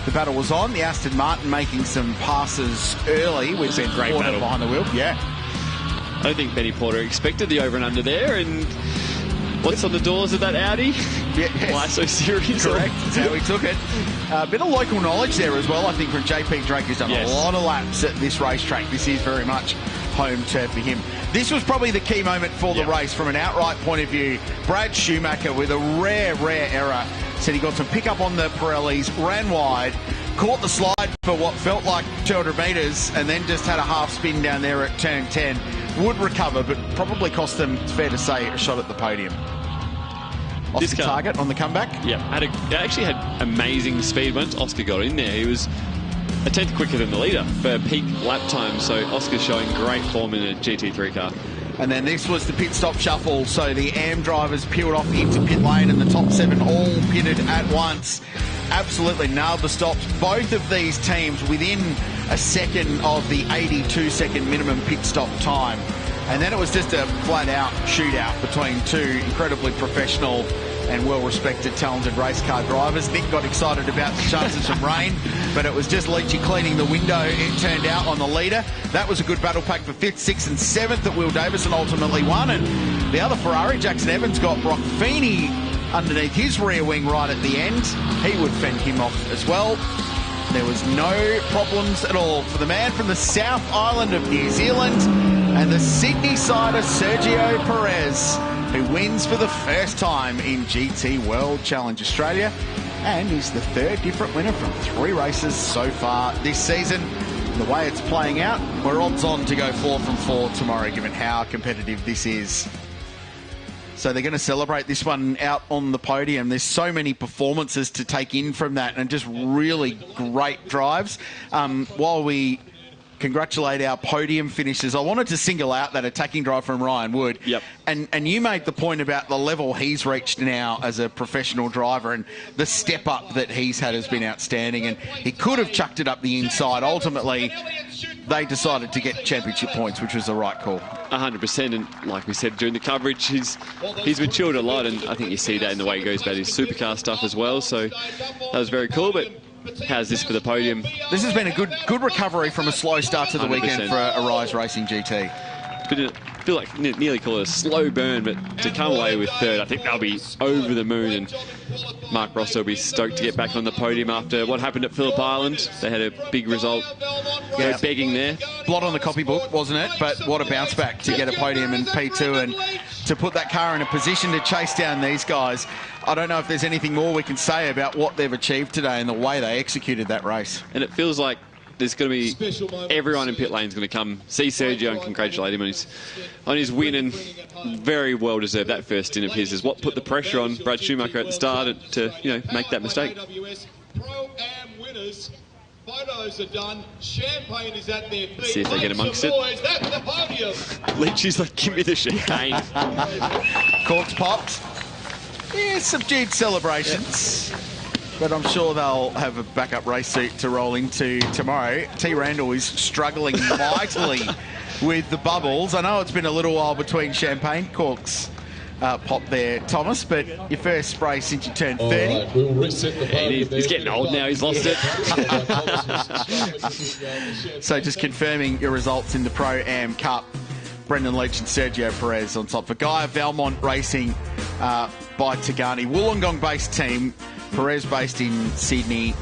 The battle was on. The Aston Martin making some passes early with Ben Porter behind the wheel. Yeah. I don't think Benny Porter expected the over and under there. And what's on the doors of that Audi? Yes. Why so serious? Correct. That's how he took it. A bit of local knowledge there as well, I think, from JP Drake, who's done a lot of laps at this racetrack. This is very much home turf for him. This was probably the key moment for the race from an outright point of view. Brad Schumacher with a rare error. Said he got some pickup on the Pirellis, ran wide, caught the slide for what felt like 200 metres, and then just had a half spin down there at turn 10. Would recover, but probably cost them, it's fair to say, a shot at the podium. Off This the target on the comeback. Yeah, actually had amazing speed once Oscar got in there. He was a tenth quicker than the leader for peak lap time, so Oscar's showing great form in a GT3 car. And then this was the pit stop shuffle, so the AM drivers peeled off into pit lane and the top 7 all pitted at once. Absolutely nailed the stops. Both of these teams within a second of the 82-second minimum pit stop time. And then it was just a flat-out shootout between two incredibly professional and well-respected, talented race car drivers. Nick got excited about the chances of rain, but it was just Leachy cleaning the window, it turned out, on the leader. That was a good battle pack for 5th, 6th and 7th that Will Davison ultimately won. And the other Ferrari, Jackson Evans, got Brock Feeney underneath his rear wing right at the end. He would fend him off as well. There was no problems at all for the man from the South Island of New Zealand and the Sydney sider Sergio Perez, who wins for the first time in GT World Challenge Australia and is the 3rd different winner from 3 races so far this season. The way it's playing out, we're odds on to go 4 from 4 tomorrow, given how competitive this is. So they're going to celebrate this one out on the podium. There's so many performances to take in from that and just really great drives. While we congratulate our podium finishers, I wanted to single out that attacking drive from Ryan Wood. Yep. And you made the point about the level he's reached now as a professional driver, and the step up that he's had has been outstanding, and he could have chucked it up the inside. Ultimately, they decided to get championship points, which was the right call. 100%, and like we said during the coverage, he's matured a lot, and I think you see that in the way he goes about his supercar stuff as well, so that was very cool. But how's this for the podium? This has been a good recovery from a slow start to the 100%. Weekend for a Rise Racing GT. It's been I feel like nearly call it a slow burn, but to come away with 3rd, I think they'll be over the moon, and Mark Ross will be stoked to get back on the podium after what happened at Phillip Island. They had a big result, begging there. Blot on the copybook, wasn't it? But what a bounce back to get a podium in P2 and to put that car in a position to chase down these guys. I don't know if there's anything more we can say about what they've achieved today and the way they executed that race. And it feels like there's going to be everyone in pit lane is going to come see Sergio and congratulate him on his win, and very well deserved. That first stint of his is what put the pressure on Brad Schumacher at the start to make that mistake. Photos are done. Champagne is at their feet. See if they get amongst it. Boys, that's the podium. Leachy's like, give me the champagne. Corks popped. Yeah, subdued celebrations. But I'm sure they'll have a backup race suit to roll into tomorrow. T. Randall is struggling mightily with the bubbles. I know it's been a little while between champagne corks pop there, Thomas, but your first spray since you turned 30. Right, we'll reset the podium. He's getting old now, he's lost it. So just confirming your results in the Pro-Am Cup. Brendan Leach and Sergio Perez on top. For Guy Valmont Racing by Tagani. Wollongong-based team. Perez based in Sydney.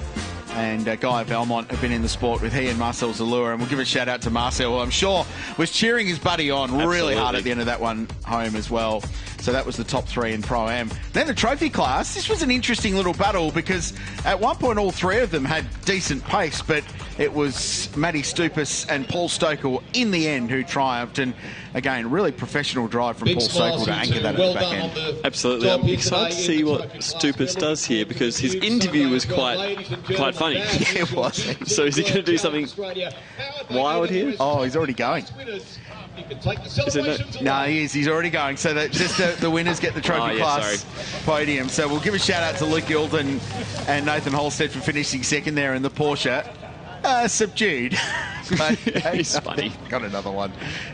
And Guy Valmont have been in the sport with he and Marcel Zalura. And we'll give a shout out to Marcel, who I'm sure was cheering his buddy on really hard at the end of that one home as well. So that was the top three in Pro-Am. Then the trophy class. This was an interesting little battle because at one point all three of them had decent pace, but it was Matty Stupas and Paul Stokel in the end who triumphed. And again, really professional drive from Paul Stokel to anchor that at the back end. Absolutely. I'm excited to see what Stupas does here because his interview was quite funny. Yeah, it was. So is he going to do something wild here? Oh, he's already going. Is it no, he is. He's already going. So that just the winners get the trophy class podium. So we'll give a shout out to Luke Gilden and Nathan Holstead for finishing second there in the Porsche. Subdued. But he's funny. Got another one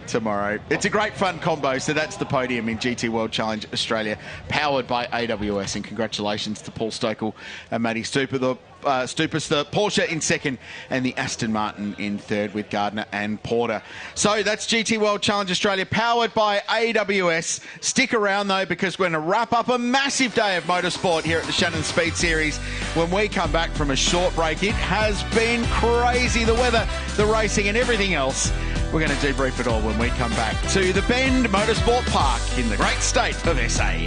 tomorrow. It's a great fun combo. So that's the podium in GT World Challenge Australia, powered by AWS. And congratulations to Paul Stokel and Matty Stupas, the Porsche in second and the Aston Martin in third with Gardner and Porter. So that's GT World Challenge Australia, powered by AWS. Stick around though, because we're going to wrap up a massive day of motorsport here at the Shannons Speed Series. When we come back from a short break, it has been crazy. The weather, the racing and everything else. We're going to debrief it all when we come back to the Bend Motorsport Park in the great state of SA.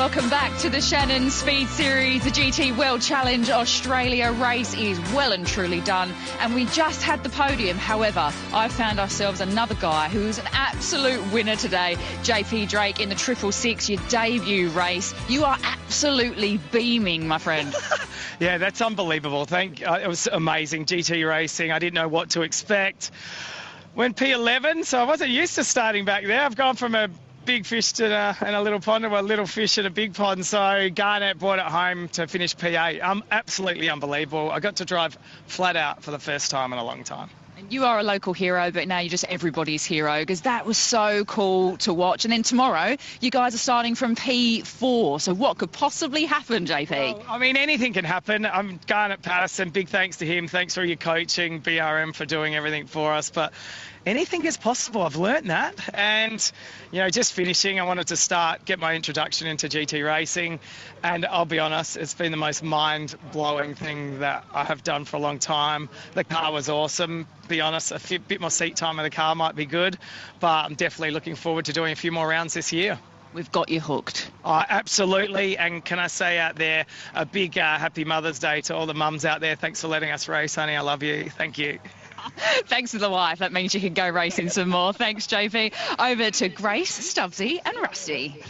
Welcome back to the Shannons Speed Series. The GT World Challenge Australia race is well and truly done, and we just had the podium. However, I found ourselves another guy who is an absolute winner today. JP Drake in the 666, your debut race. You are absolutely beaming, my friend. Yeah, that's unbelievable. It was amazing. GT racing. I didn't know what to expect. Went P11, so I wasn't used to starting back there. I've gone from a big fish and a little pond to a little fish and a big pond. So Garnett brought it home to finish P8. Absolutely unbelievable. I got to drive flat out for the first time in a long time. And you are a local hero, but now you're just everybody's hero, because that was so cool to watch. And then tomorrow, you guys are starting from P4. So what could possibly happen, JP? Well, I mean, anything can happen. I'm Garnett Patterson. Big thanks to him. Thanks for your coaching, BRM for doing everything for us. But anything is possible. I've learnt that. And, you know, just finishing, I wanted to get my introduction into GT racing. And I'll be honest, it's been the most mind-blowing thing that I have done for a long time. The car was awesome. Be honest, a bit more seat time in the car might be good. But I'm definitely looking forward to doing a few more rounds this year. We've got you hooked. Oh, absolutely. And can I say out there, a big happy Mother's Day to all the mums out there. Thanks for letting us race, honey. I love you. Thank you. Thanks to the wife. That means you can go racing some more. Thanks, JP. Over to Grace, Stubbsy and Rusty.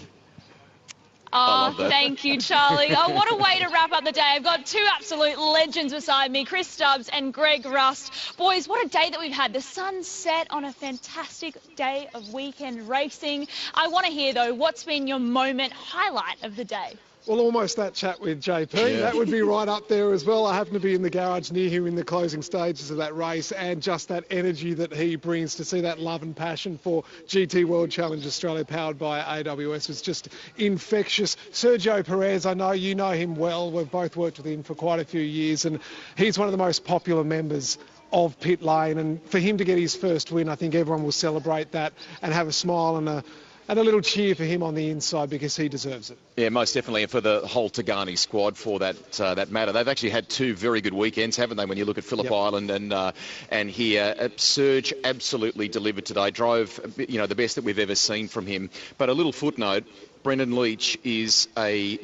Oh, thank you, Charlie. Oh, what a way to wrap up the day. I've got two absolute legends beside me, Chris Stubbs and Greg Rust. Boys, what a day that we've had. The sun set on a fantastic day of weekend racing. I want to hear, though, what's been your moment highlight of the day? Well, almost that chat with JP. Yeah. That would be right up there as well. I happen to be in the garage near him in the closing stages of that race, and just that energy that he brings, to see that love and passion for GT World Challenge Australia powered by AWS was just infectious. Sergio Perez, I know you know him well. We've both worked with him for quite a few years, and he's one of the most popular members of pit lane, and for him to get his first win, I think everyone will celebrate that and have a smile and a little cheer for him on the inside, because he deserves it. Yeah, most definitely, and for the whole Tagani squad for that matter. They've actually had two very good weekends, haven't they, when you look at Phillip Island and here. Serge absolutely delivered today, drove, you know, the best that we've ever seen from him. But a little footnote, Brendan Leach is a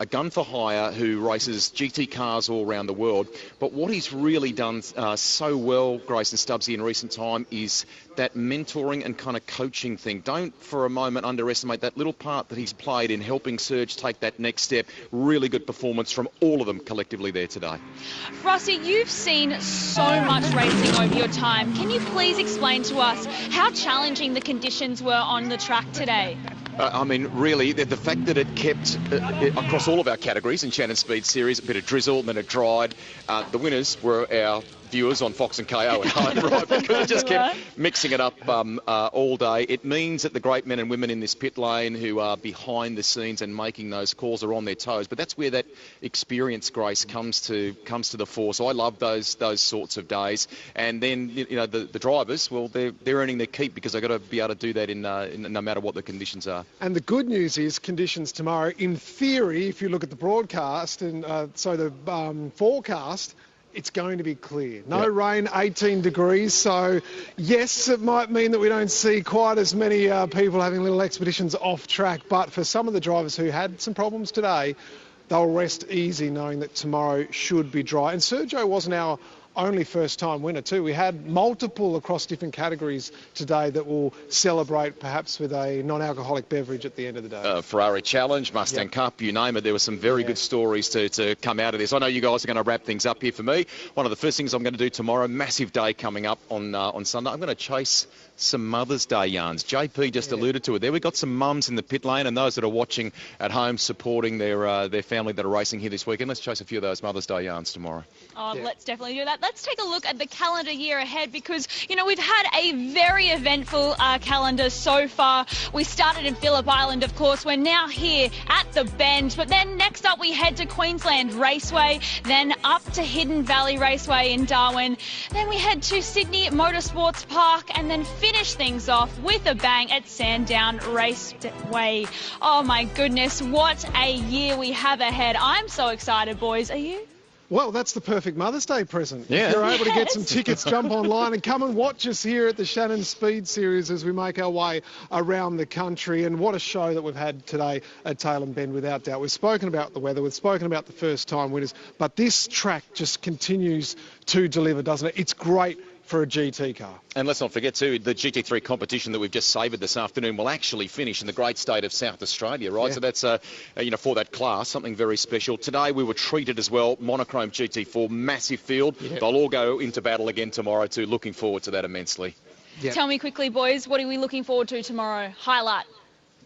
gun for hire who races GT cars all around the world. But what he's really done so well, Grace and Stubbsy, in recent time is that mentoring and kind of coaching thing. Don't for a moment underestimate that little part that he's played in helping Serge take that next step. Really good performance from all of them collectively there today. Rusty, you've seen so much racing over your time. Can you please explain to us how challenging the conditions were on the track today? I mean, really, the fact that it kept across all of our categories in Shannons Speed Series, a bit of drizzle, then it dried. The winners were our viewers on Fox and KO at home, right? Because it just kept mixing it up all day. It means that the great men and women in this pit lane who are behind the scenes and making those calls are on their toes. But that's where that experience, Grace, comes to the fore. So I love those sorts of days. And then, you know, the drivers, well, they're earning their keep, because they've got to be able to do that in no matter what the conditions are. And the good news is conditions tomorrow, in theory, if you look at the broadcast and so the forecast, it's going to be clear. No rain, 18 degrees. So, yes, it might mean that we don't see quite as many people having little expeditions off track. But for some of the drivers who had some problems today, they'll rest easy knowing that tomorrow should be dry. And Sergio wasn't our only first-time winner too. We had multiple across different categories today that will celebrate perhaps with a non-alcoholic beverage at the end of the day. Ferrari Challenge, Mustang Cup, you name it. There were some very good stories to come out of this. I know you guys are going to wrap things up here for me. One of the first things I'm going to do tomorrow, massive day coming up on Sunday, I'm going to chase some Mother's Day yarns. JP just alluded to it there. We've got some mums in the pit lane, and those that are watching at home supporting their family that are racing here this weekend. Let's chase a few of those Mother's Day yarns tomorrow. Oh, let's definitely do that. Let's take a look at the calendar year ahead, because, you know, we've had a very eventful calendar so far. We started in Phillip Island, of course. We're now here at the Bend, but then next up we head to Queensland Raceway, then up to Hidden Valley Raceway in Darwin. Then we head to Sydney Motorsports Park, and then finish things off with a bang at Sandown Raceway. Oh my goodness, what a year we have ahead. I'm so excited, boys. Are you? Well, that's the perfect Mother's Day present. Yeah. If you're able to get some tickets, jump online and come and watch us here at the Shannons Speed Series as we make our way around the country. And what a show that we've had today at Tailem Bend, without doubt. We've spoken about the weather, we've spoken about the first-time winners, but this track just continues to deliver, doesn't it? It's great for a GT car. And let's not forget too, the GT3 competition that we've just savoured this afternoon will actually finish in the great state of South Australia, right? Yeah. So that's, for that class, something very special. Today we were treated as well, monochrome GT4, massive field. Yeah. They'll all go into battle again tomorrow too. Looking forward to that immensely. Yeah. Tell me quickly, boys, what are we looking forward to tomorrow? Highlight.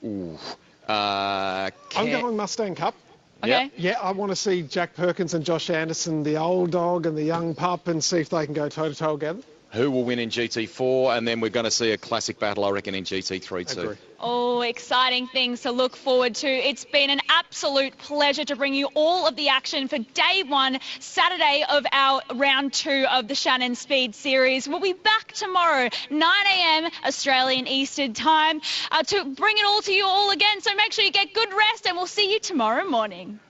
Ooh. I'm going Mustang Cup. Okay. Yeah, I want to see Jack Perkins and Josh Anderson, the old dog and the young pup, and see if they can go toe-to-toe together. Who will win in GT4, and then we're going to see a classic battle, I reckon, in GT3 too. Agree. Oh, exciting things to look forward to. It's been an absolute pleasure to bring you all of the action for day one, Saturday of our round 2 of the Shannons Speed Series. We'll be back tomorrow, 9 a.m. Australian Eastern Time, to bring it all to you all again. So make sure you get good rest, and we'll see you tomorrow morning.